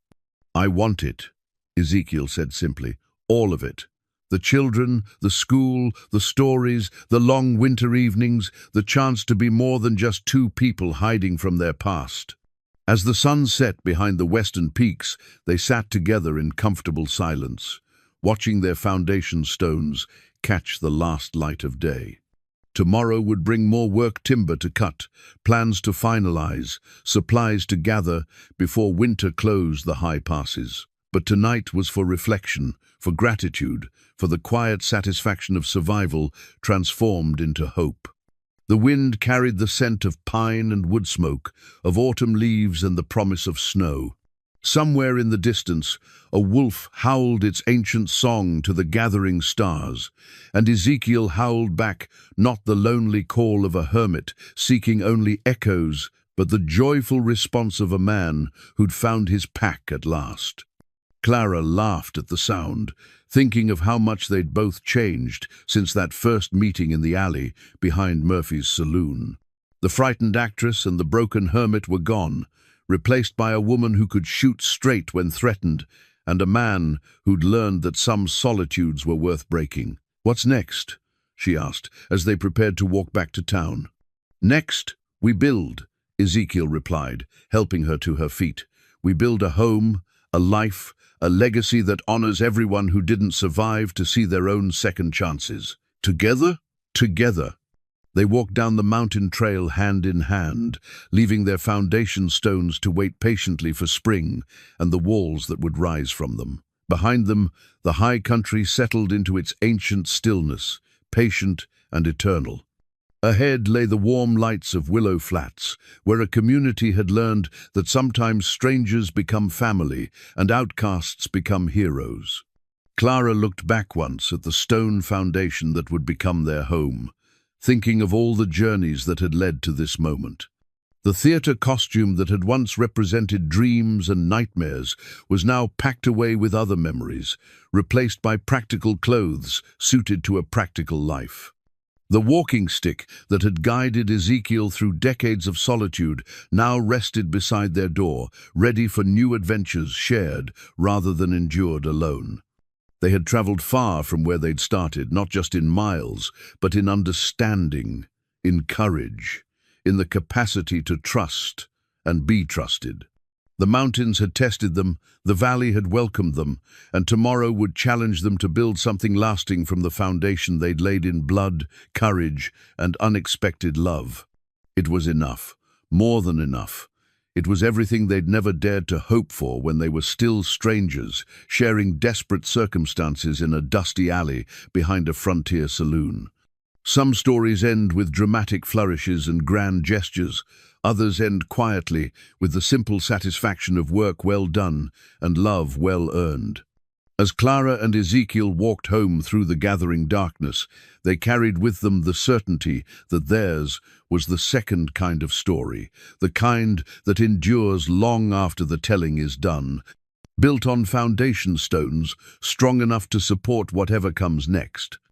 "I want it," Ezekiel said simply. "All of it. The children, the school, the stories, the long winter evenings, the chance to be more than just 2 people hiding from their past." As the sun set behind the western peaks, they sat together in comfortable silence, watching their foundation stones catch the last light of day. Tomorrow would bring more work: timber to cut, plans to finalize, supplies to gather before winter closed the high passes. But tonight was for reflection, for gratitude, for the quiet satisfaction of survival transformed into hope. The wind carried the scent of pine and wood smoke, of autumn leaves and the promise of snow. Somewhere in the distance, a wolf howled its ancient song to the gathering stars, and Ezekiel howled back, not the lonely call of a hermit seeking only echoes, but the joyful response of a man who'd found his pack at last. Clara laughed at the sound, thinking of how much they'd both changed since that first meeting in the alley behind Murphy's saloon. The frightened actress and the broken hermit were gone, replaced by a woman who could shoot straight when threatened, and a man who'd learned that some solitudes were worth breaking. "What's next?" she asked, as they prepared to walk back to town. "Next, we build," Ezekiel replied, helping her to her feet. "We build a home, a life, a legacy that honors everyone who didn't survive to see their own second chances. Together? Together." They walked down the mountain trail hand in hand, leaving their foundation stones to wait patiently for spring and the walls that would rise from them. Behind them, the high country settled into its ancient stillness, patient and eternal. Ahead lay the warm lights of Willow Flats, where a community had learned that sometimes strangers become family and outcasts become heroes. Clara looked back once at the stone foundation that would become their home, thinking of all the journeys that had led to this moment. The theater costume that had once represented dreams and nightmares was now packed away with other memories, replaced by practical clothes suited to a practical life. The walking stick that had guided Ezekiel through decades of solitude now rested beside their door, ready for new adventures shared rather than endured alone. They had traveled far from where they'd started, not just in miles, but in understanding, in courage, in the capacity to trust and be trusted. The mountains had tested them, the valley had welcomed them, and tomorrow would challenge them to build something lasting from the foundation they'd laid in blood, courage, and unexpected love. It was enough, more than enough. It was everything they'd never dared to hope for when they were still strangers, sharing desperate circumstances in a dusty alley behind a frontier saloon. Some stories end with dramatic flourishes and grand gestures. Others end quietly, with the simple satisfaction of work well done and love well earned. As Clara and Ezekiel walked home through the gathering darkness, they carried with them the certainty that theirs was the second kind of story, the kind that endures long after the telling is done, built on foundation stones strong enough to support whatever comes next.